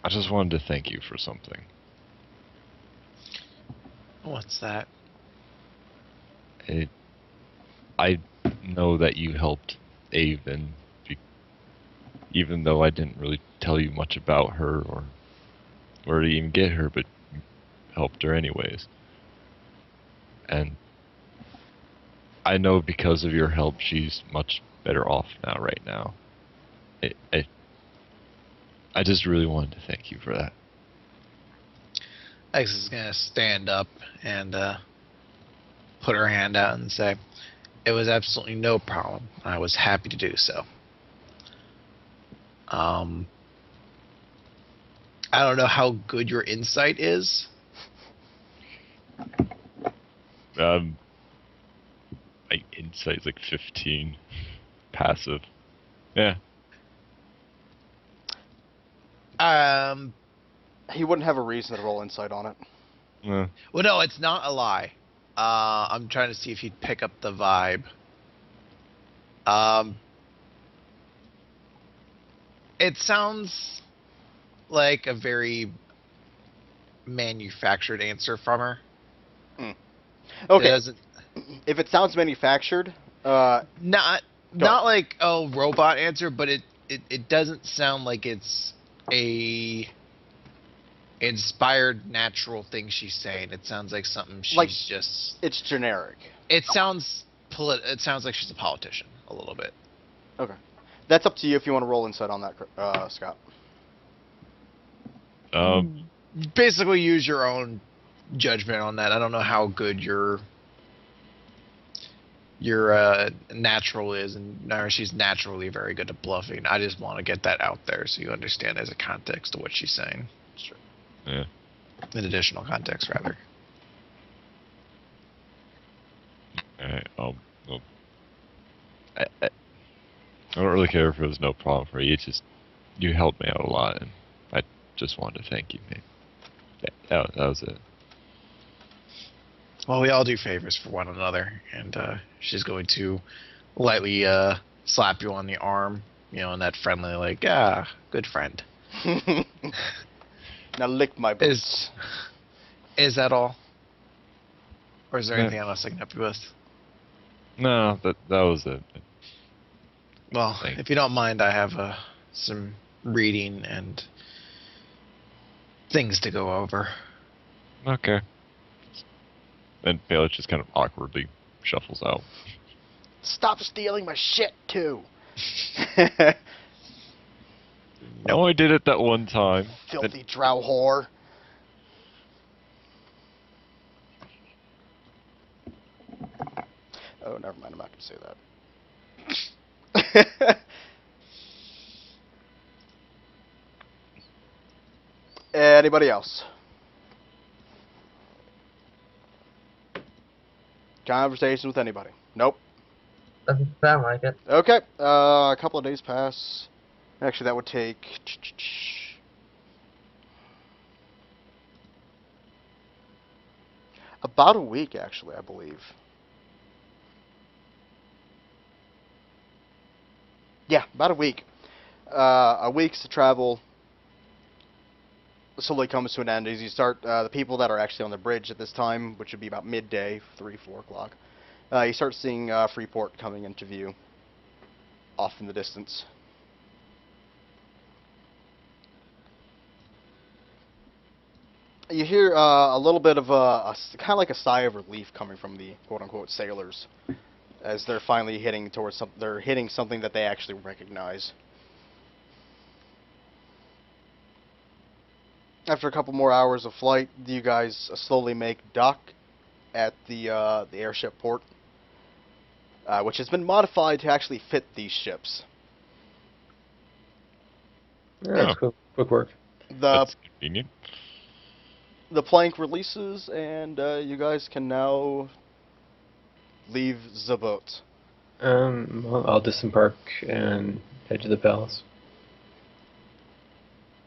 I just wanted to thank you for something. What's that? I know that you helped Aven, even though I didn't really tell you much about her or where to even get her, but you helped her anyways. And I know because of your help, she's much better off now, right now. I just really wanted to thank you for that. X is gonna stand up and put her hand out and say, "It was absolutely no problem. I was happy to do so." I don't know how good your insight is. My insight's like 15. Passive. Yeah. He wouldn't have a reason to roll insight on it. Well, No, it's not a lie. I'm trying to see if he'd pick up the vibe. It sounds like a very manufactured answer from her. It Okay, doesn't, if it sounds manufactured, not like a robot answer, but it doesn't sound like it's a inspired natural thing she's saying. It sounds like something she's Like- just. it's generic. It sounds it sounds like she's a politician a little bit. Okay, that's up to you if you want to roll insight on that, Scott. Basically, use your own judgment on that. I don't know how good your natural is, and she's naturally very good at bluffing. I just want to get that out there so you understand as a context to what she's saying. Sure. yeah. An additional context, rather. Alright, well, I don't really care if it was no problem for you. It's just, you helped me out a lot, and I just wanted to thank you, mate. That was it. Well, we all do favors for one another, and she's going to lightly slap you on the arm, in that friendly, like, good friend. Now lick my boots. Is that all? Or is there Yeah. anything else I can help you with? No, that was it. Well, Thanks. if you don't mind, I have some reading and things to go over. Okay. And Baelish just kind of awkwardly shuffles out. Stop stealing my shit too. I only did it that one time. Filthy drow whore. Oh, never mind. I'm not gonna say that. Anybody else? Conversations with anybody? Nope. Doesn't sound like it. Okay. A couple of days pass. Actually, that would take about a week, actually, I believe. Yeah, about a week. A week's to travel slowly comes to an end as you start, the people that are actually on the bridge at this time, which would be about midday, 3, 4 o'clock, you start seeing Freeport coming into view off in the distance. You hear a little bit of kind of like a sigh of relief coming from the quote-unquote sailors, as they're finally hitting towards they're hitting something that they actually recognize. After a couple more hours of flight, you guys slowly make dock at the airship port, which has been modified to actually fit these ships. Yeah, that's quick work. The That's convenient. the plank releases, and you guys can now leave the boat. Well, I'll disembark and head to the palace.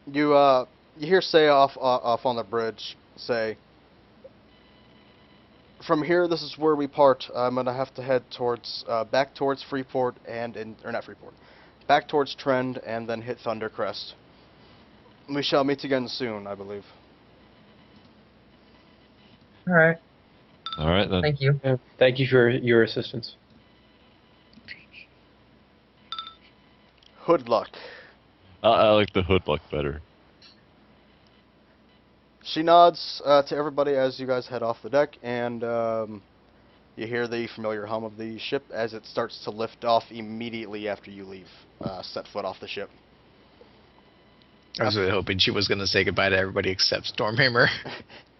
You hear Say off on the bridge say, "From here, this is where we part. I'm gonna have to head towards back towards Freeport or not Freeport, back towards Trend and then hit Thundercrest. We shall meet again soon, I believe." All right. All right then. Thank you. Yeah, thank you for your assistance. Hoodluck. I like the hood look better. She nods to everybody as you guys head off the deck, and you hear the familiar hum of the ship as it starts to lift off immediately after you leave, set foot off the ship. I was really hoping she was going to say goodbye to everybody except Stormhammer.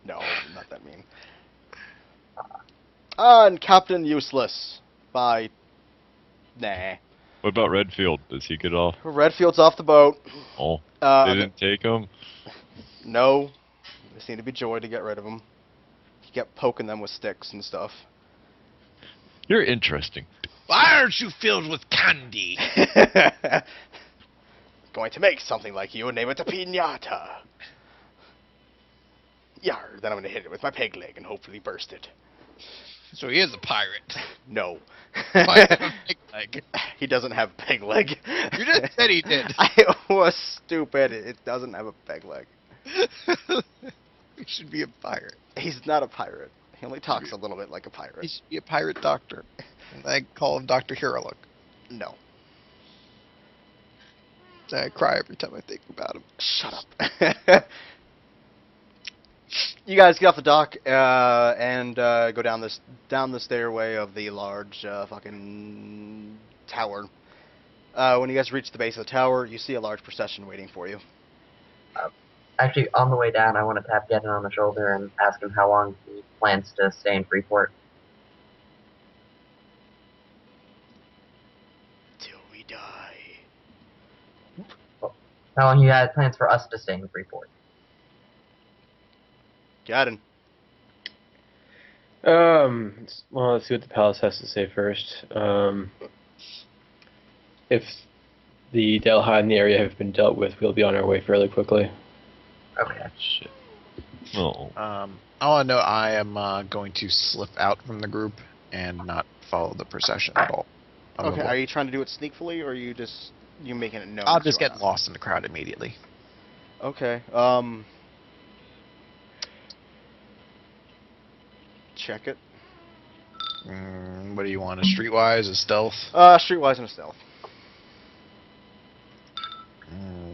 No, not that mean. And Captain Useless by... Nah. What about Redfield? Does he get off? Redfield's off the boat. Oh, Uh, they didn't take him? No. There seemed to be joy to get rid of him. He kept poking them with sticks and stuff. You're interesting. Why aren't you filled with candy? Going to make something like you and name it a piñata. Yar, then I'm going to hit it with my peg leg and hopefully burst it. So he is a pirate. No. Why have a big leg? He doesn't have a peg leg. You just said he did. I was stupid. It doesn't have a peg leg. He should be a pirate. He's not a pirate. He only talks a little bit like a He pirate. should be a pirate doctor. And I call him Dr. Hirolook. No. I cry every time I think about him. Shut up. You guys get off the dock and go down the stairway of the large fucking tower. When you guys reach the base of the tower, you see a large procession waiting for you. Actually, on the way down, I want to tap Gadden on the shoulder and ask him how long he plans to stay in Freeport. Till we die. How long he had plans for us to stay in Freeport. Gadden. Well, let's see what the palace has to say first. If the Delhi in the area have been dealt with, we'll be on our way fairly quickly. Okay. Shit. Oh. I want to know I am going to slip out from the group and not follow the procession at all. Okay, are you trying to do it sneakily, or are you just making it known? I'll that just you are get not? lost in the crowd immediately. Okay. Check it. What do you want? A streetwise, a stealth? Streetwise and a stealth.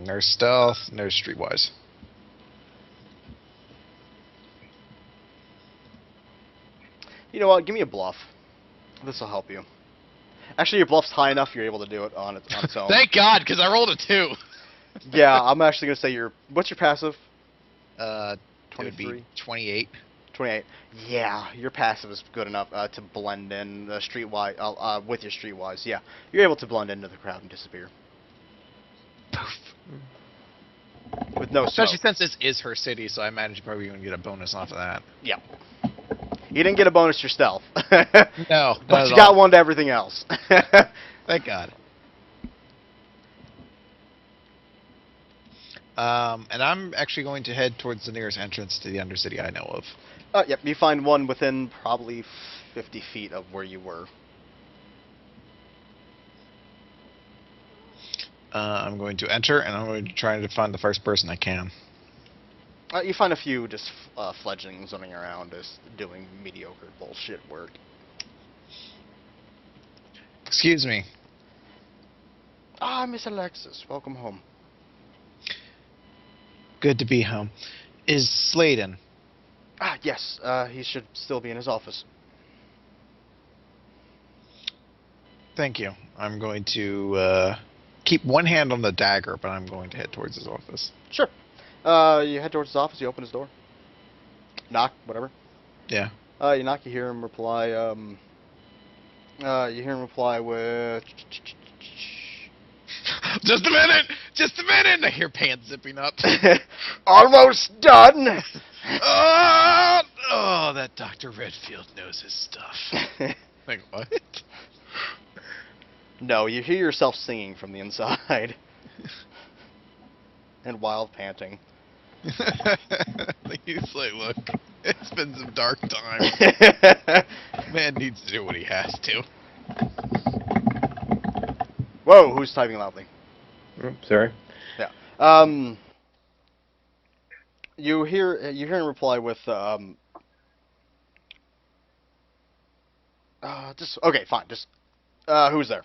There's stealth, and there's streetwise. You know what? Give me a bluff. This will help you. Actually, your bluff's high enough you're able to do it on its own. Thank God, because I rolled a 2. Yeah, I'm actually gonna say what's your passive? It would be 23? 28. 28. Yeah, your passive is good enough to blend in the streetwise with your streetwise. Yeah, you're able to blend into the crowd and disappear Poof. with no Especially smoke. since this is her city, so I imagine you're probably going to get a bonus off of that. Yeah. You didn't get a bonus to your stealth, No, but you got one to everything else. Thank God. And I'm actually going to head towards the nearest entrance to the Undercity I know of. Yep, you find one within probably 50 feet of where you were. I'm going to enter, and I'm going to try to find the first person I can. You find a few just fledglings running around just doing mediocre bullshit work. Excuse me. Ah, Miss Alexis, welcome home. Good to be home. Is Sladen? Ah, yes, he should still be in his office. Thank you. I'm going to keep one hand on the dagger, but I'm going to head towards his office. Sure. You head towards his office. You open his door. Knock, whatever. Yeah. You knock. You hear him reply. You hear him reply with. Just a minute! Just a minute! I hear pants zipping up. Almost done. Oh, that Dr. Redfield knows his stuff. Like, what? No, you hear yourself singing from the inside. And wild panting. He's like, look, it's been some dark times. Man needs to do what he has to. Whoa, who's typing loudly? Sorry. Yeah. You hear him reply with just okay, fine. Just who's there?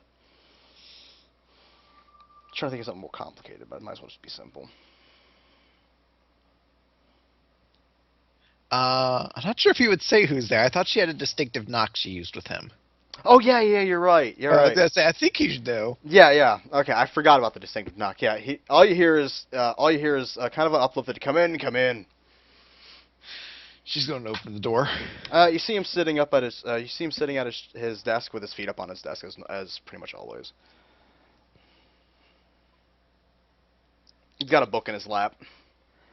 Trying to think of something more complicated, but it might as well just be simple. I'm not sure if he would say who's there. I thought she had a distinctive knock she used with him. Oh yeah, you're right. You're right. I think he should know. Yeah. Okay, I forgot about the distinctive knock. Yeah, all you hear is kind of an uplifted "Come in, come in." She's going to open the door. You see him sitting up at his. You see him sitting at his desk with his feet up on his desk as pretty much always. He's got a book in his lap.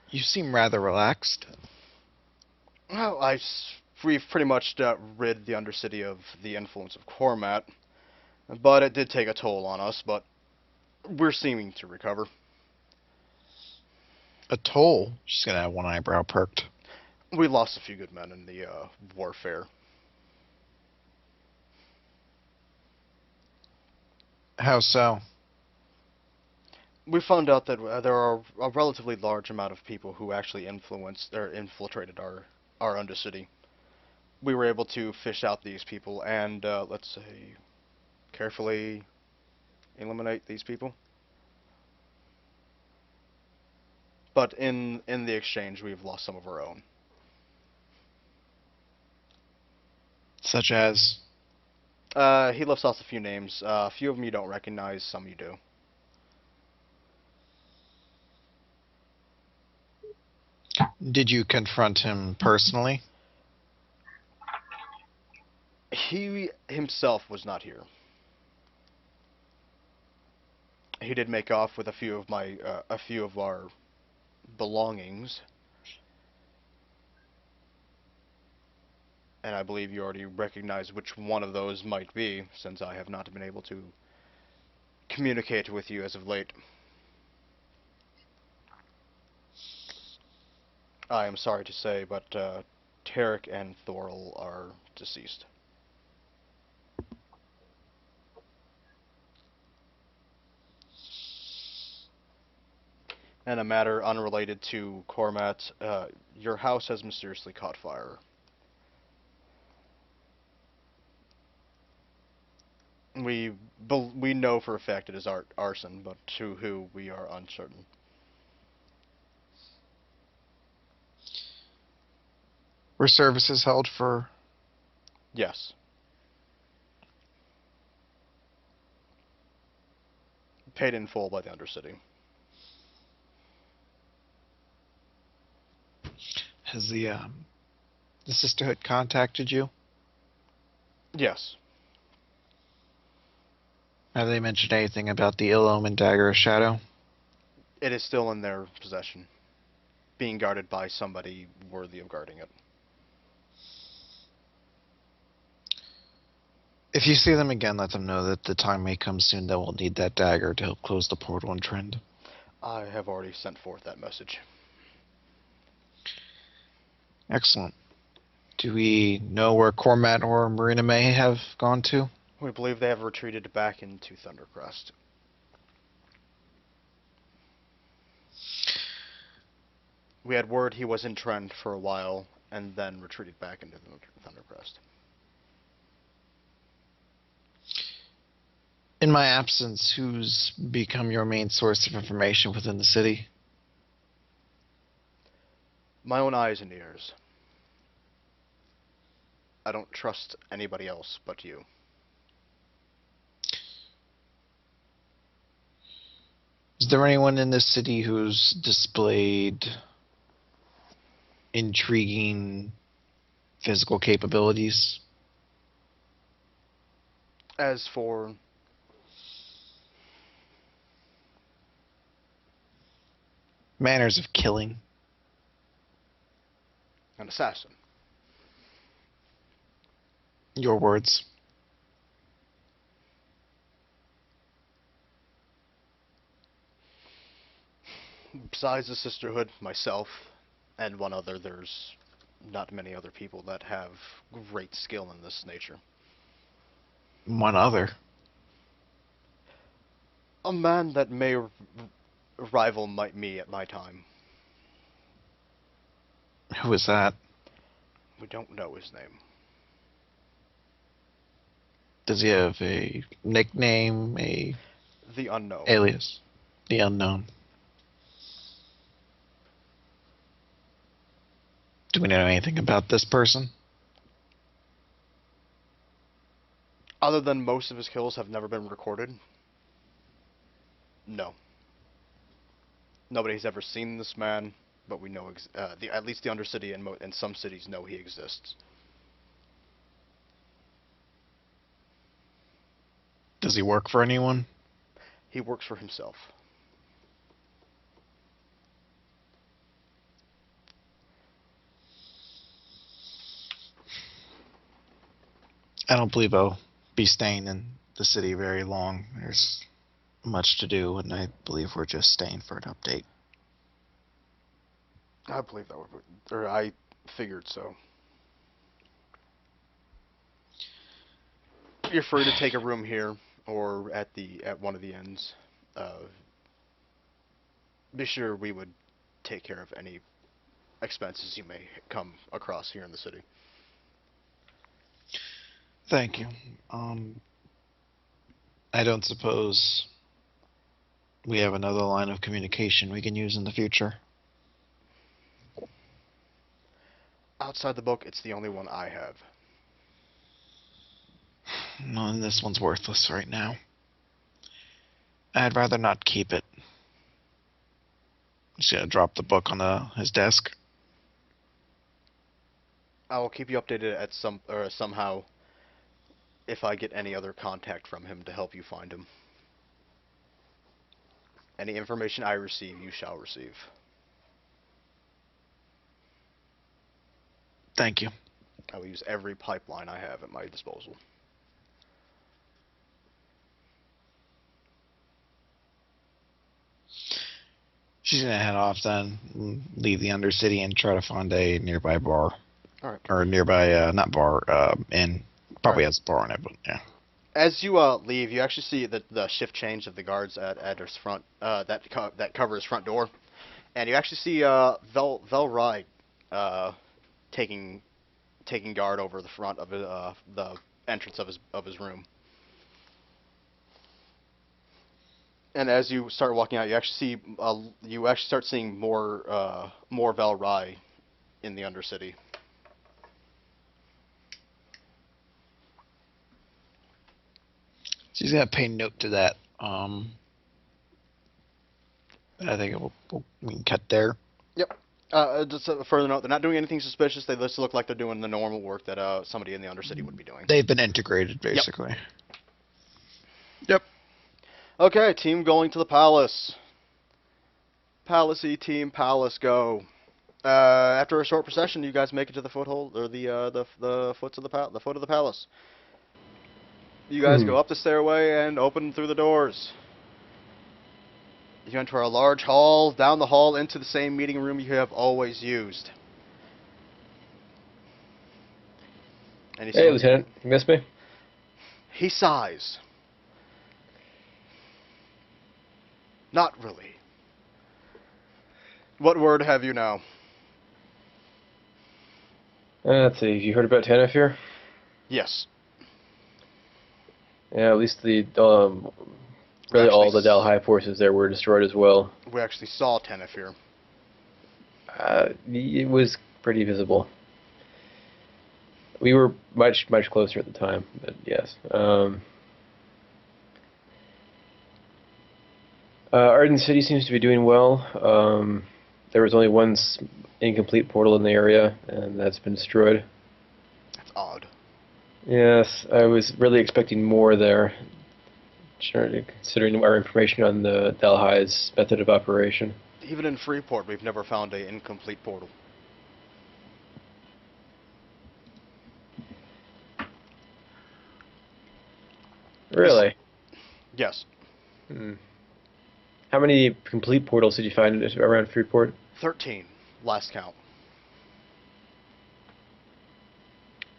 You seem rather relaxed. Well, we've pretty much rid the Undercity of the influence of Cormat, but it did take a toll on us. But we're seeming to recover. A toll? She's going to have one eyebrow perked. We lost a few good men in the warfare. How so? We found out that there are a relatively large amount of people who actually influenced or infiltrated our Undercity. We were able to fish out these people and, let's say, carefully eliminate these people. But in the exchange, we've lost some of our own. Such as? He lists off a few names. A few of them you don't recognize, some you do. Did you confront him personally? He himself was not here. He did make off with a few of our belongings. And I believe you already recognize which one of those might be, since I have not been able to communicate with you as of late. I am sorry to say, but Tarek and Thorl are deceased. And a matter unrelated to Cormat, your house has mysteriously caught fire. We know for a fact it is arson, but to who we are uncertain. Were services held for? Yes. Paid in full by the Undercity. Has the Sisterhood contacted you? Yes. Have they mentioned anything about the ill-omened Dagger of Shadow? It is still in their possession, being guarded by somebody worthy of guarding it. If you see them again, let them know that the time may come soon that we'll need that dagger to help close the portal and Trend. I have already sent forth that message. Excellent. Do we know where Cormat or Marina May have gone to? We believe they have retreated back into Thundercrest. We had word he was in Trend for a while, and then retreated back into Thundercrest. In my absence, who's become your main source of information within the city? My own eyes and ears. I don't trust anybody else but you. Is there anyone in this city who's displayed intriguing physical capabilities? As for Manners of killing. an assassin. Your words. Besides the Sisterhood, myself, and one other, there's not many other people that have great skill in this nature. One other. A man that may rival me at my time. Who is that? We don't know his name. Does he have a nickname, a The unknown. alias? The unknown. Do we know anything about this person? Other than most of his kills have never been recorded, no. Nobody's ever seen this man, but we know at least the Undercity and some cities know he exists. Does he work for anyone? He works for himself. I don't believe I'll be staying in the city very long. There's much to do, and I believe we're just staying for an update. I believe that or I figured so. You're free to take a room here or at one of the inns. Be sure we would take care of any expenses you may come across here in the city. Thank you. I don't suppose we have another line of communication we can use in the future. Outside the book, it's the only one I have. No, and this one's worthless right now. I'd rather not keep it. Just gonna drop the book on his desk. I will keep you updated at somehow if I get any other contact from him to help you find him. Any information I receive, you shall receive. Thank you. I will use every pipeline I have at my disposal. She's gonna head off then, leave the Undercity and try to find a nearby bar. Alright. Or nearby, not bar, inn. Probably has a bar in it, but yeah. As you leave, you actually see the shift change of the guards at his front, that cover his front door. And you actually see Vel Ride taking guard over the front of the entrance of his room. And as you start walking out, you actually start seeing more Vel Ride in the Undercity. She's gonna pay note to that. I think we can cut there. Yep. Just a further note, they're not doing anything suspicious. They just look like they're doing the normal work that somebody in the Undercity would be doing. They've been integrated, basically. Yep. Okay, team going to the palace. Palace-y team, palace go. After a short procession, you guys make it to the foothold or the foot of the palace. You guys go up the stairway and open through the doors. You enter a large hall, down the hall into the same meeting room you have always used. And Hey, Lieutenant, you missed me? He sighs. Not really. What word have you now? Let's see, you heard about Tenefir? Yes. Yeah, at least the really all the Dalhai forces there were destroyed as well. We actually saw Tenefir. It was pretty visible. We were much closer at the time, but yes. Arden City seems to be doing well. There was only one incomplete portal in the area, and that's been destroyed. That's odd. Yes, I was really expecting more there, considering our information on the Delhi's method of operation. Even in Freeport, we've never found a incomplete portal. Really? Yes. Hmm. How many complete portals did you find around Freeport? 13, last count.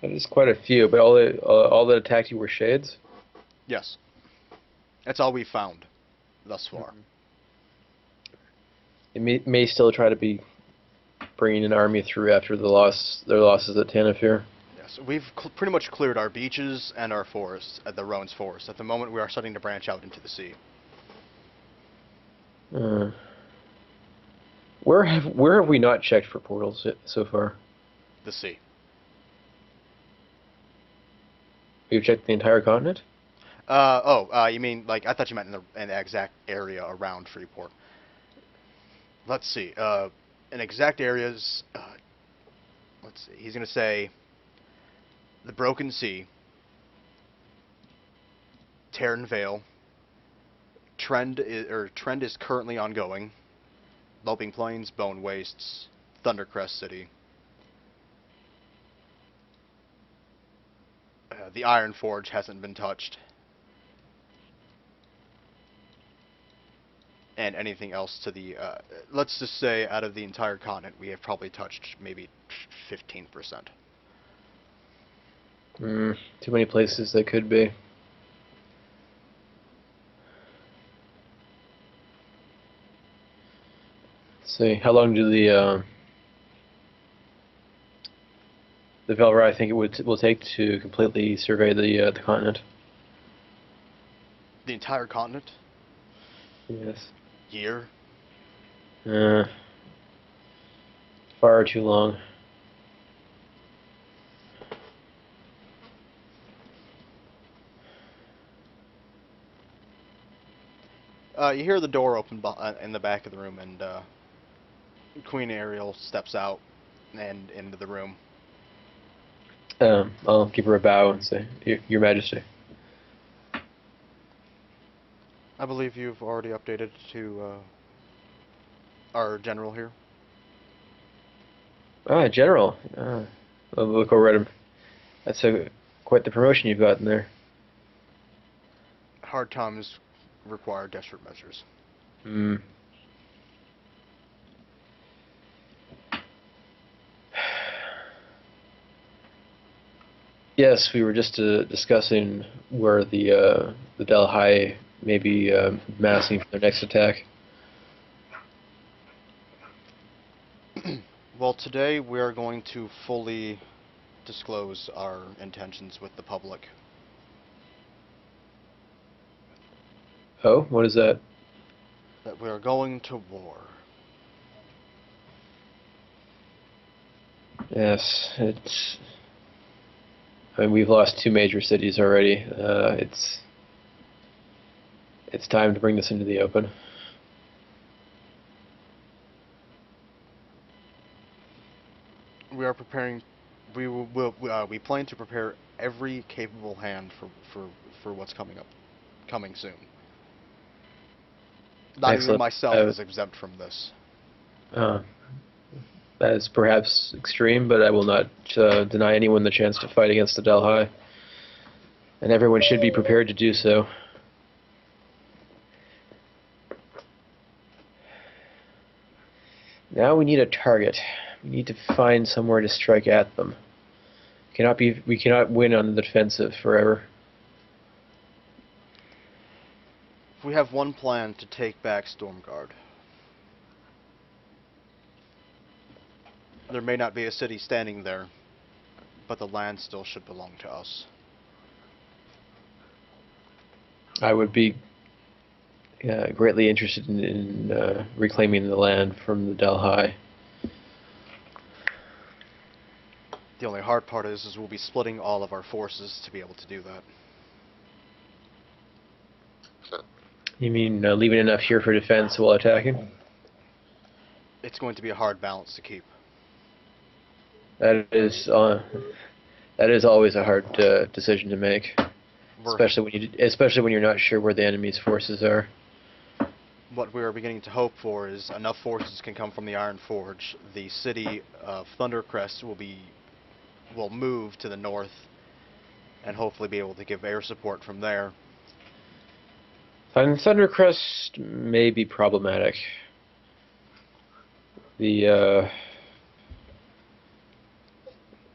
That is quite a few, but all that attacked you were shades? Yes. That's all we've found thus far. They may still try to be bringing an army through after their losses at Tanafir. Yes, we've pretty much cleared our beaches and our forests at the Roan's Forest. At the moment, we are starting to branch out into the sea. Where have we not checked for portals so far? The sea. We've checked the entire continent? You mean, like, I thought you meant in the exact area around Freeport. Let's see, in exact areas, let's see, he's going to say the Broken Sea, Terran Vale, Trend is currently ongoing, Loping Plains, Bone Wastes, Thundercrest City, the Iron Forge hasn't been touched, and anything else to the, let's just say out of the entire continent, we have probably touched maybe 15%. Too many places that could be. Let's see, how long do the Velrai think it will take to completely survey the continent? The entire continent? Yes. Year? Far too long. You hear the door open in the back of the room, and Queen Ariel steps out and into the room. I'll give her a bow and say, Your Majesty. I believe you've already updated to our general here. Ah, General. I'll look over at him. That's quite the promotion you've gotten there. Hard times require desperate measures. Yes, we were just discussing where the Delhi may be massing for their next attack. Well, today we are going to fully disclose our intentions with the public. Oh, what is that? That we are going to war. Yes, I mean, we've lost 2 major cities already. It's time to bring this into the open. We are preparing. We plan to prepare every capable hand for what's coming soon. Not even Excellent. myself is exempt from this. That is perhaps extreme, but I will not deny anyone the chance to fight against the Delhi. And everyone should be prepared to do so. Now we need a target. We need to find somewhere to strike at them. We cannot win on the defensive forever. We have one plan to take back Stormguard. There may not be a city standing there, but the land still should belong to us. I would be greatly interested in reclaiming the land from the Delhi. The only hard part is we'll be splitting all of our forces to be able to do that. You mean leaving enough here for defense while attacking? It's going to be a hard balance to keep. That is always a hard decision to make, We're- especially when you're not sure where the enemy's forces are. What we are beginning to hope for is enough forces can come from the Iron Forge. The city of Thundercrest will move to the north and hopefully be able to give air support from there. Thundercrest may be problematic. The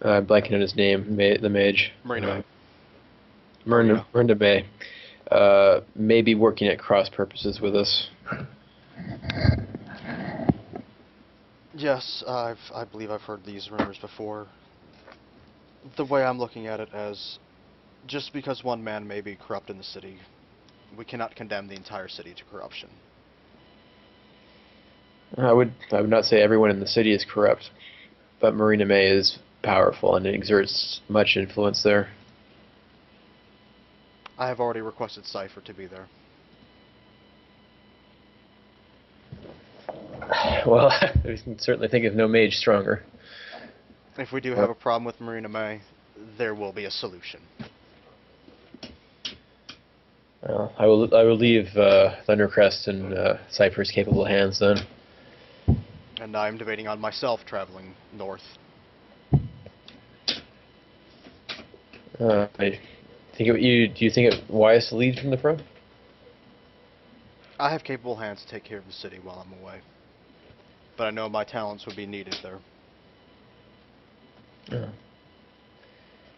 I'm blanking on his name, the mage. Marina. Miranda May may be working at cross purposes with us. Yes, I believe I've heard these rumors before. The way I'm looking at it as, just because one man may be corrupt in the city, we cannot condemn the entire city to corruption. I would not say everyone in the city is corrupt, but Marina May is powerful and exerts much influence there. I have already requested Cypher to be there. Well, we can certainly think of no mage stronger. If we do have a problem with Marina May, there will be a solution. I will leave Thundercrest in Cypher's capable hands then. And I'm debating on myself traveling north. Do you think it wise to lead from the front? I have capable hands to take care of the city while I'm away. But I know my talents would be needed there.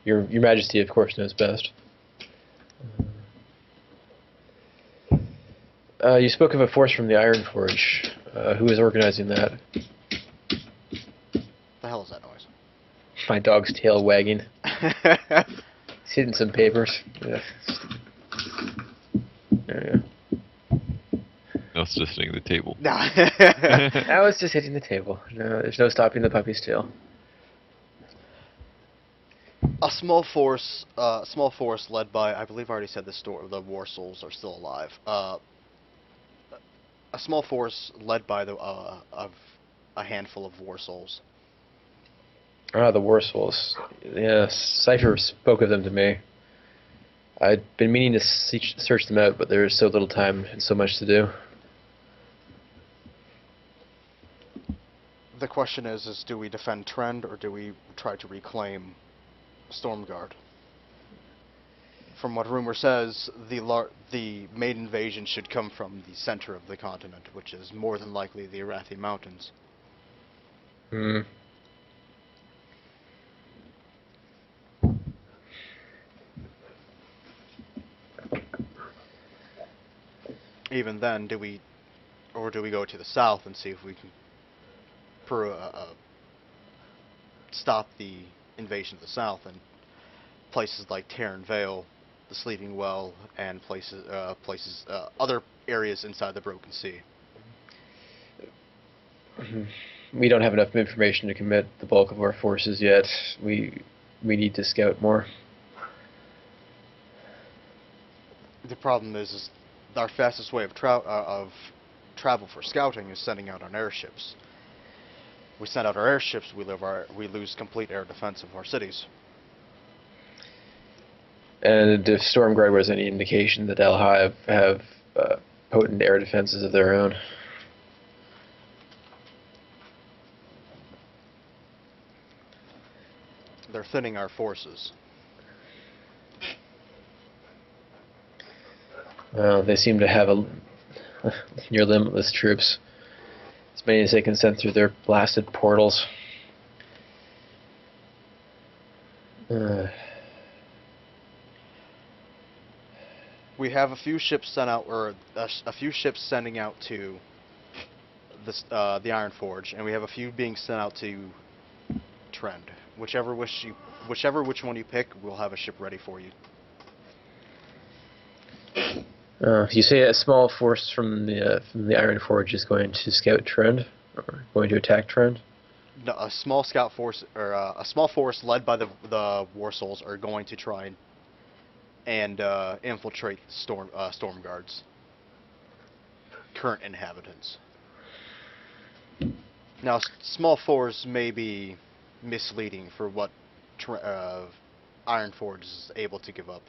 Your Majesty, of course, knows best. You spoke of a force from the Iron Forge. Who is organizing that? The hell is that noise? My dog's tail wagging. He's hitting some papers. Yeah. There you go. No, it's just hitting the table. Nah. I was just hitting the table. No, there's no stopping the puppy's tail. A small force led by, I believe I already said this, the War Souls are still alive. A small force led by of a handful of War Souls. Ah, the War Souls. Yes, Cypher spoke of them to me. I'd been meaning to search them out, but there's so little time and so much to do. The question is do we defend Trend or do we try to reclaim Stormguard? From what rumor says, the main invasion should come from the center of the continent, which is more than likely the Arathi Mountains. Hmm. Even then, do we go to the south and see if we can stop the invasion of the south in places like Terran Vale, the Sleeping Well, and other areas inside the Broken Sea? We don't have enough information to commit the bulk of our forces yet. We need to scout more. The problem is our fastest way of travel for scouting is sending out our airships. We send out our airships, we lose complete air defense of our cities. And if Stormguard was any indication, the Delhi have potent air defenses of their own. They're thinning our forces. Well, they seem to have near limitless troops. As many as they can send through their blasted portals. We have a few ships sent out, or a few ships sending out to the Iron Forge, and we have a few being sent out to Trend. Whichever which one you pick, we'll have a ship ready for you. You say a small force from the Iron Forge is going to scout Trend, or going to attack Trend? No, a small scout force, or a small force led by the War Souls, are going to try and infiltrate Storm Guards. current inhabitants. Now, small force may be misleading for what Ironforge is able to give up.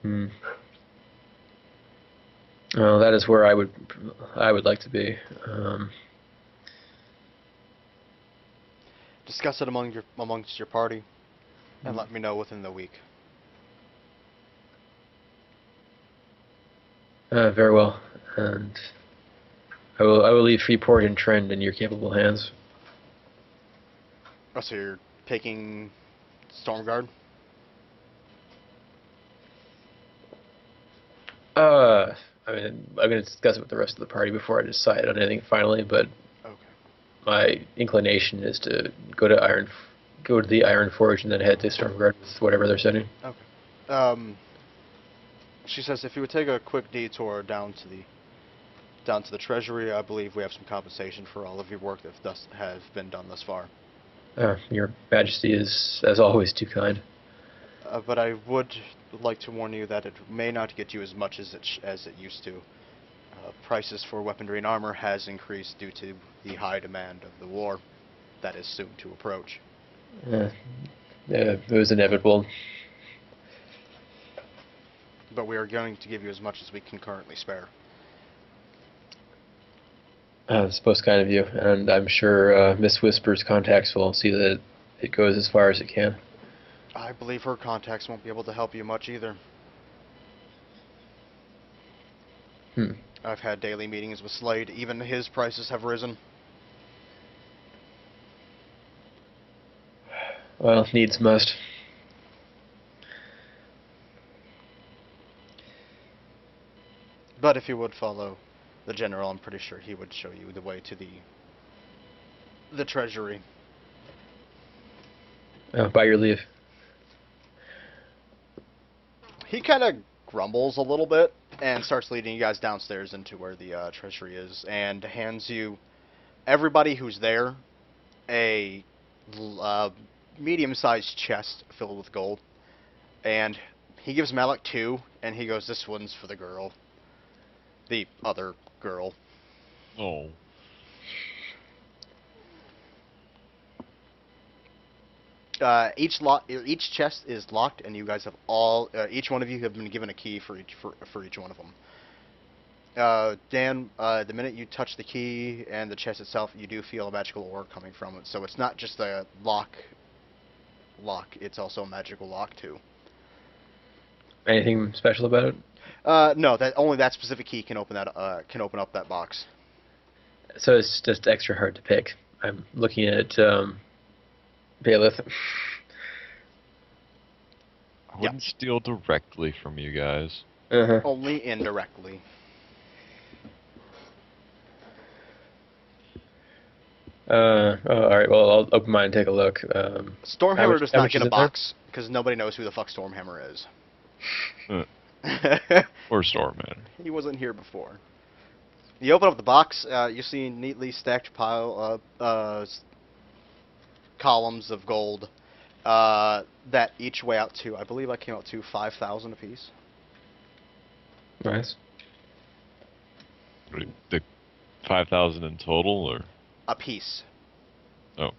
Hmm. Well, that is where I would like to be. Discuss it amongst your party, and let me know within the week. Very well, and I will leave Freeport and Trend in your capable hands. Oh, so you're taking Stormguard? I mean, I'm going to discuss it with the rest of the party before I decide on anything finally, but Okay. my inclination is to go to the Iron Forge and then head to Stormguard with whatever they're sending. Okay. She says if you would take a quick detour down to the treasury, I believe we have some compensation for all of your work that has been done thus far. Your Majesty is, as always, too kind. But I would like to warn you that it may not get you as much as it used to. Prices for weaponry and armor has increased due to the high demand of the war that is soon to approach. It was inevitable. But we are going to give you as much as we can currently spare. It's most kind of you, and I'm sure Miss Whisper's contacts will see that it goes as far as it can. I believe her contacts won't be able to help you much either. I've had daily meetings with Slade. Even his prices have risen. Well, needs must. But if you would follow the general, I'm pretty sure he would show you the way to the treasury. By your leave. He kind of grumbles a little bit and starts leading you guys downstairs into where the treasury is, and hands you, everybody who's there, a medium-sized chest filled with gold. And he gives Malik 2, and he goes, "This one's for the girl." The other girl. Oh. Each chest is locked, and you guys have each one of you have been given a key for each one of them. Dan, the minute you touch the key and the chest itself, you do feel a magical aura coming from it. So it's not just a lock. It's also a magical lock too. Anything special about it? No, only that specific key can open up that box. So it's just extra hard to pick. I'm looking at Bailiff. I wouldn't steal directly from you guys. Only indirectly. Alright, well, I'll open mine and take a look. Stormhammer does how not much get is a in there? box, because nobody knows who the fuck Stormhammer is. Or Stormman. He wasn't here before. You open up the box, you see neatly stacked columns of gold that each weigh out to, I believe I came out to 5,000 apiece. Nice. The 5,000 in total, or? A piece. Oh.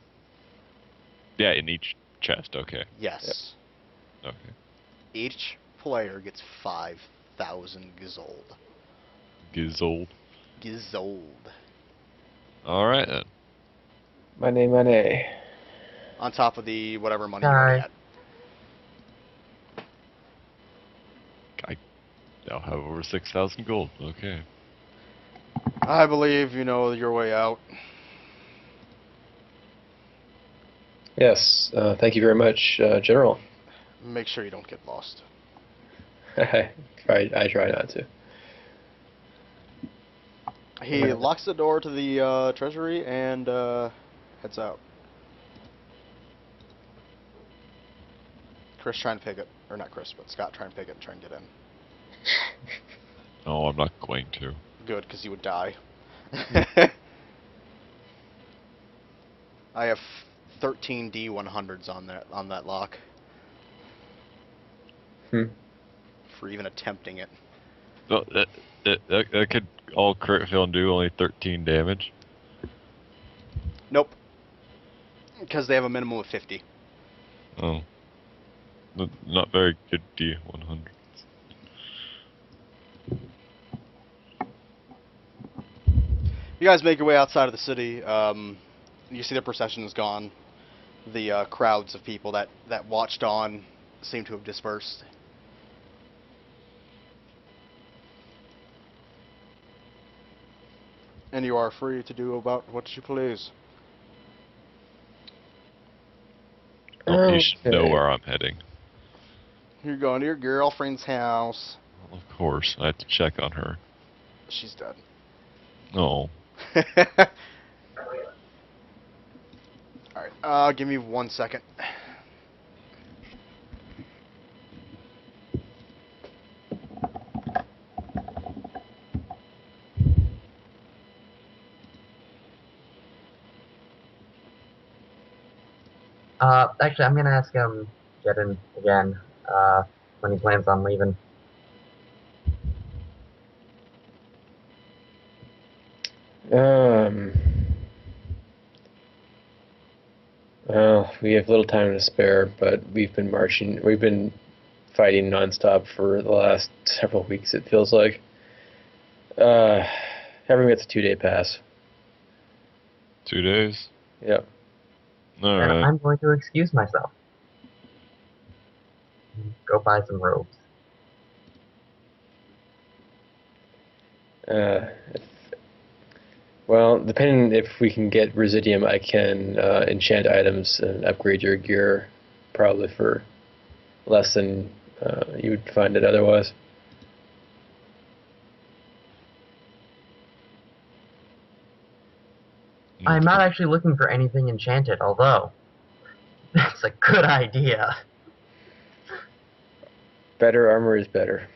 Yeah, in each chest, okay. Yes. Yep. Okay. Each player gets 5,000 Gizold. Gizold. Gizold. Alright then. Money. On top of the whatever money you already had. I now have over 6,000 gold. Okay. I believe you know your way out. Yes, thank you very much, General. Make sure you don't get lost. I try not to. He locks the door to the treasury and heads out. Chris trying to pick it, or not Chris, but Scott trying to pick it and try and get in. No, I'm not going to. Good, because you would die. I have 13 D100s on that lock. for even attempting it. So that could all crit fail and do only 13 damage. Nope. Because they have a minimum of 50. Oh. Not very good D100. You guys make your way outside of the city. You see the procession is gone. The crowds of people that watched on seem to have dispersed. And you are free to do about what you please. Oh, you should know Okay. where I'm heading. You're going to your girlfriend's house. Well, of course, I have to check on her. She's dead. Oh. Alright, give me 1 second. Actually, I'm gonna ask Jedin again, when he plans on leaving. Well, we have little time to spare, but we've been fighting nonstop for the last several weeks, it feels like. Everyone gets a 2-day pass. 2 days? Yep. And Alright. I'm going to excuse myself. Go buy some robes. Well, depending if we can get Residium, I can enchant items and upgrade your gear, probably for less than you would find it otherwise. I'm not actually looking for anything enchanted, although that's a good idea. Better armor is better.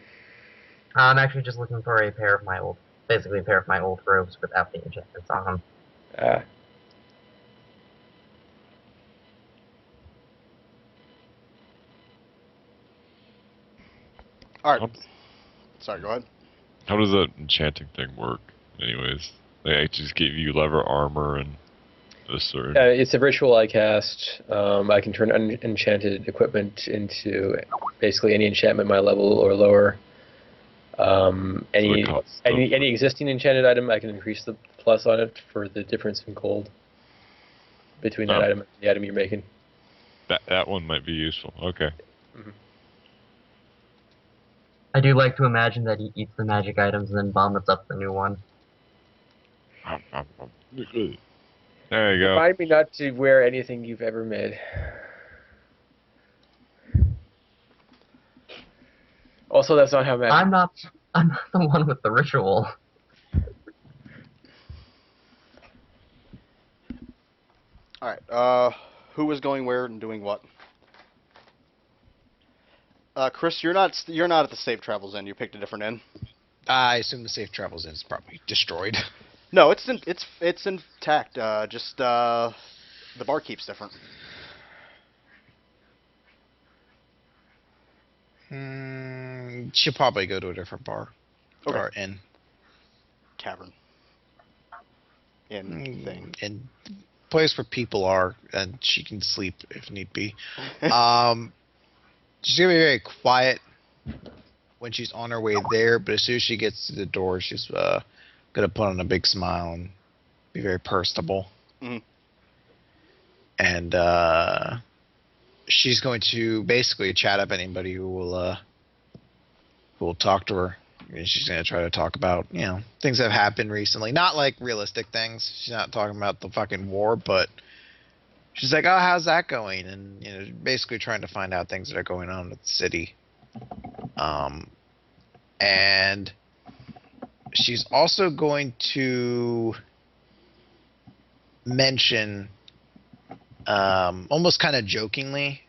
I'm actually just looking for a pair of my old, basically a pair of my old robes without the enchantments on them. Ah. Alright. Sorry, go ahead. How does that enchanting thing work, anyways? They just give you leather armor and a sword. It's a ritual I cast. I can turn enchanted equipment into basically any enchantment my level or lower. Any existing enchanted item, I can increase the plus on it for the difference in gold between that item and the item you're making. That one might be useful. Okay. Mm-hmm. I do like to imagine that he eats the magic items and then vomits up the new one. There you go. Remind me not to wear anything you've ever made. Also, that's not how magic. I'm not the one with the ritual. Alright, who was going where and doing what? Chris, you're not at the Safe Travels Inn. You picked a different inn. I assume the Safe Travels Inn is probably destroyed. No, it's intact. Just the barkeep's different. She'll probably go to a different bar. Okay. Or inn. Tavern. Inn thing. And place where people are, and she can sleep if need be. She's gonna be very quiet when she's on her way there, but as soon as she gets to the door, she's gonna put on a big smile and be very personable. Mm-hmm. And she's going to basically chat up anybody who will talk to her. I mean, she's going to try to talk about, things that have happened recently. Not like realistic things. She's not talking about the fucking war, but she's like, oh, how's that going? And, basically trying to find out things that are going on with the city. And she's also going to mention, almost kind of jokingly,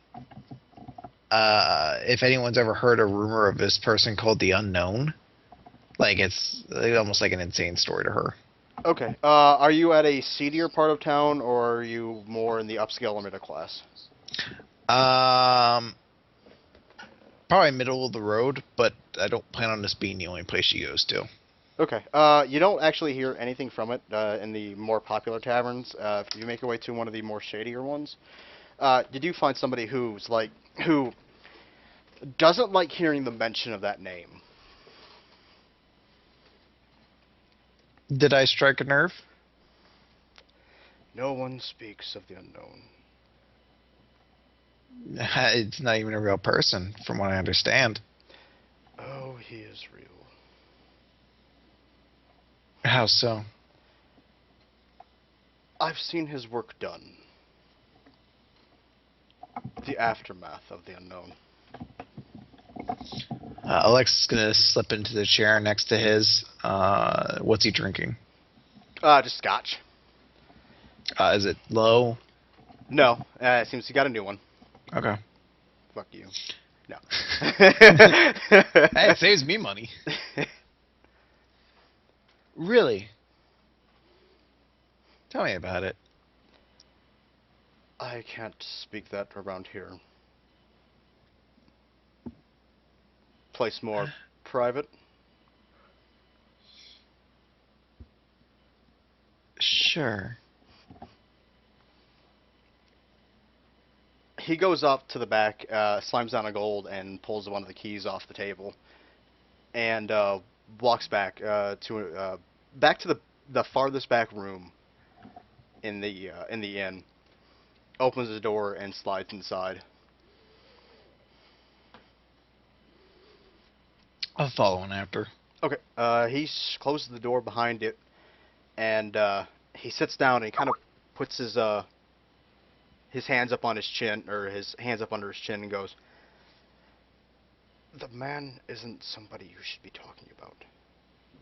if anyone's ever heard a rumor of this person called the Unknown. Like, it's almost like an insane story to her. Okay. Are you at a seedier part of town, or are you more in the upscale or middle class? Probably middle of the road, but I don't plan on this being the only place she goes to. Okay. You don't actually hear anything from it in the more popular taverns. If you make your way to one of the more shadier ones, you do find somebody who doesn't like hearing the mention of that name. Did I strike a nerve? No one speaks of the unknown. It's not even a real person, from what I understand. Oh, he is real. How so? I've seen his work done. The aftermath of the unknown. Alexis is gonna slip into the chair next to his. What's he drinking? Just scotch. Is it low? No, it seems he got a new one. Okay. Fuck you. No. Hey, it saves me money. Really? Tell me about it. I can't speak that around here. Place more private. Sure. He goes up to the back, slams down a gold, and pulls one of the keys off the table, and walks back back to the farthest back room in the inn. Opens the door and slides inside. I'll follow him after. Okay. He closes the door behind it, and he sits down and he kind of puts his hands up on his chin, or his hands up under his chin, and goes, "The man isn't somebody you should be talking about.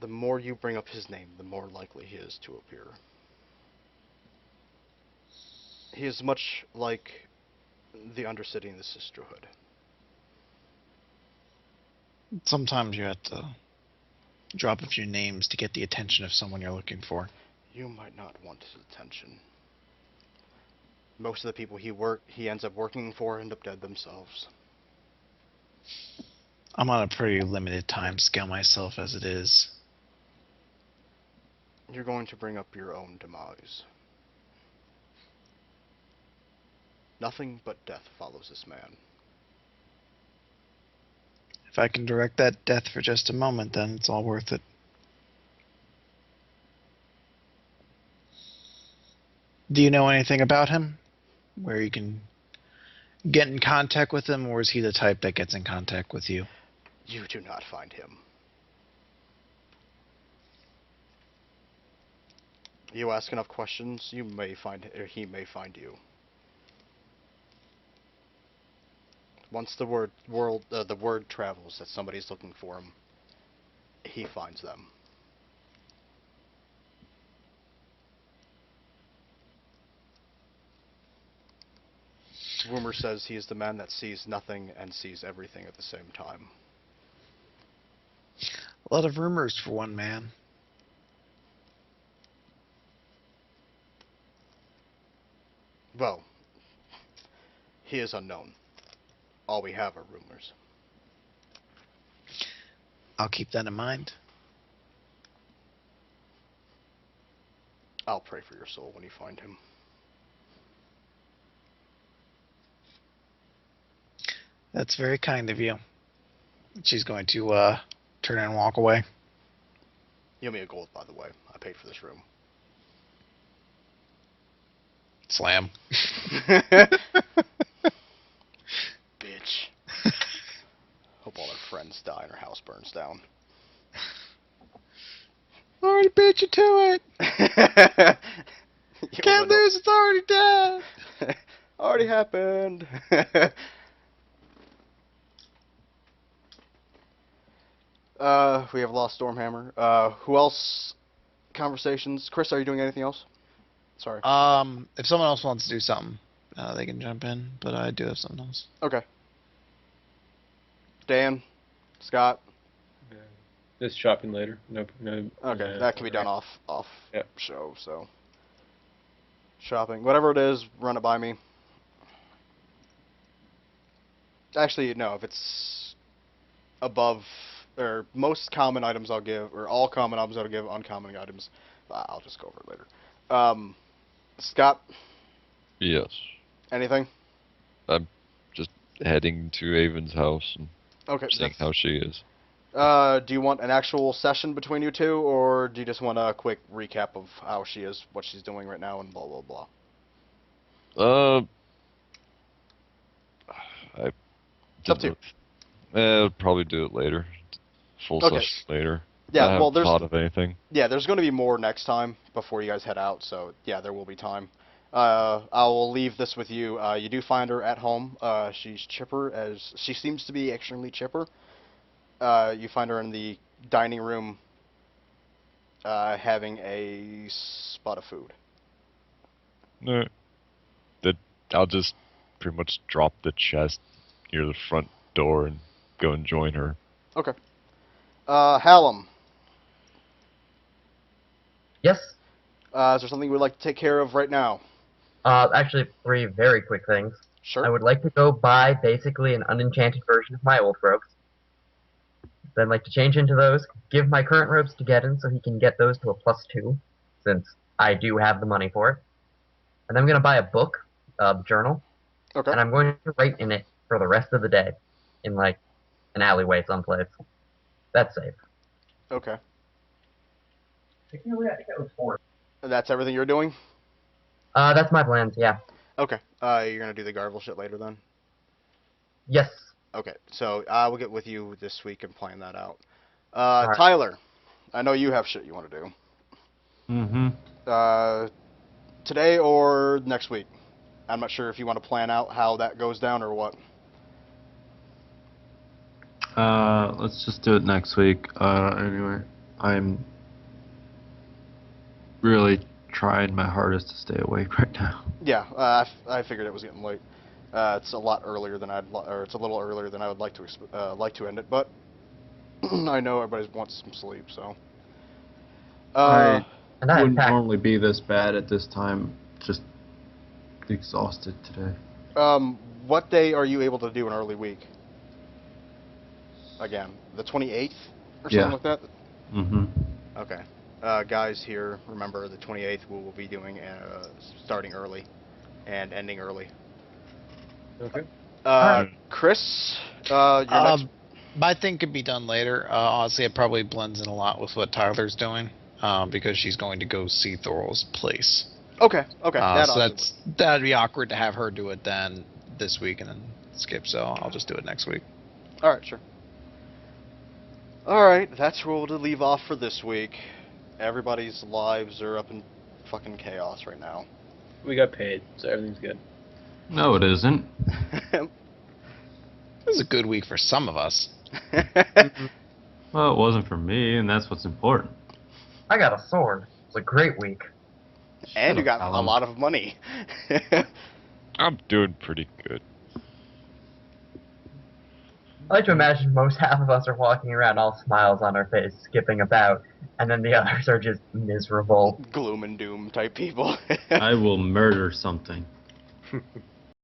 The more you bring up his name, the more likely he is to appear. He is much like the Undercity in the Sisterhood. Sometimes you have to drop a few names to get the attention of someone you're looking for. You might not want his attention. Most of the people he ends up working for end up dead themselves. I'm on a pretty limited time scale myself as it is. You're going to bring up your own demise. Nothing but death follows this man. If I can direct that death for just a moment, then it's all worth it. Do you know anything about him? Where you can get in contact with him, or is he the type that gets in contact with you? You do not find him. You ask enough questions, you may find, or he may find you. Once the word travels that somebody's looking for him, he finds them. Rumor says he is the man that sees nothing and sees everything at the same time. A lot of rumors for one man. Well, he is unknown. All we have are rumors. I'll keep that in mind. I'll pray for your soul when you find him. That's very kind of you. She's going to turn and walk away. You owe me a gold, by the way. I paid for this room. Slam. Bitch. Hope all her friends die and her house burns down. Already beat you to it. Can't lose, it's already dead. Already happened. We have lost Stormhammer. Who else? Conversations. Chris, are you doing anything else? Sorry. If someone else wants to do something, they can jump in, but I do have something else. Okay. Dan, Scott. Just shopping later. No. Okay, that can be done off Yep. show. So shopping, whatever it is, run it by me. Actually, no. If it's above, or most common items I'll give, or all common items I'll give, uncommon items. I'll just go over it later. Scott, Yes. anything? I'm just heading to Avon's house and Okay. seeing how she is. Do you want an actual session between you two, or do you just want a quick recap of how she is, what she's doing right now, and blah blah blah? I Up to you. I'll probably do it later. Full Okay. session later. Yeah, I haven't well, there's thought of anything. yeah, there's going to be more next time before you guys head out, so yeah, there will be time. I will leave this with you. You do find her at home. She's chipper, as she seems to be extremely chipper. You find her in the dining room, having a spot of food. No. I'll just pretty much drop the chest near the front door and go and join her. Okay. Hallam, Yes. is there something you would like to take care of right now? Actually, 3 very quick things. Sure. I would like to go buy basically an unenchanted version of my old ropes. Then like to change into those, give my current ropes to Geddon so he can get those to a +2, since I do have the money for it. And I'm gonna buy a book, journal, Okay. and I'm going to write in it for the rest of the day, in like an alleyway someplace. That's safe. Okay. I think that was 4. That's everything you're doing? That's my plans. Yeah. Okay. You're gonna do the Garvel shit later then? Yes. Okay. So I will get with you this week and plan that out. right. Tyler, I know you have shit you want to do. Mm-hmm. Today or next week? I'm not sure if you want to plan out how that goes down or what. Let's just do it next week. Anyway, I'm really trying my hardest to stay awake right now. Yeah, I figured it was getting late. It's a lot earlier than or it's a little earlier than I would like to end it, but I know everybody wants some sleep, so. I And I wouldn't packed. normally be this bad at this time. Just exhausted today. What day are you able to do an early week? Again, the 28th or Yeah. something like that. Mm-hmm. Okay. Guys, here, remember the 28th we will be doing starting early and ending early. Okay. Chris, your next. My thing could be done later. Honestly, it probably blends in a lot with what Tyler's doing, because she's going to go see Thorol's place. Okay. So That that'd be awkward to have her do it then this week and then skip. So I'll just do it next week. All right, sure. All right, that's where we'll leave off for this week. Everybody's lives are up in fucking chaos right now. We got paid, so everything's good. No, it isn't. It was a good week for some of us. Well, it wasn't for me, and that's what's important. I got a sword. It's a great week. And you got a Alan. lot of money. I'm doing pretty good. I like to imagine most half of us are walking around all smiles on our face, skipping about, and then the others are just miserable. Gloom and doom type people. I will murder something.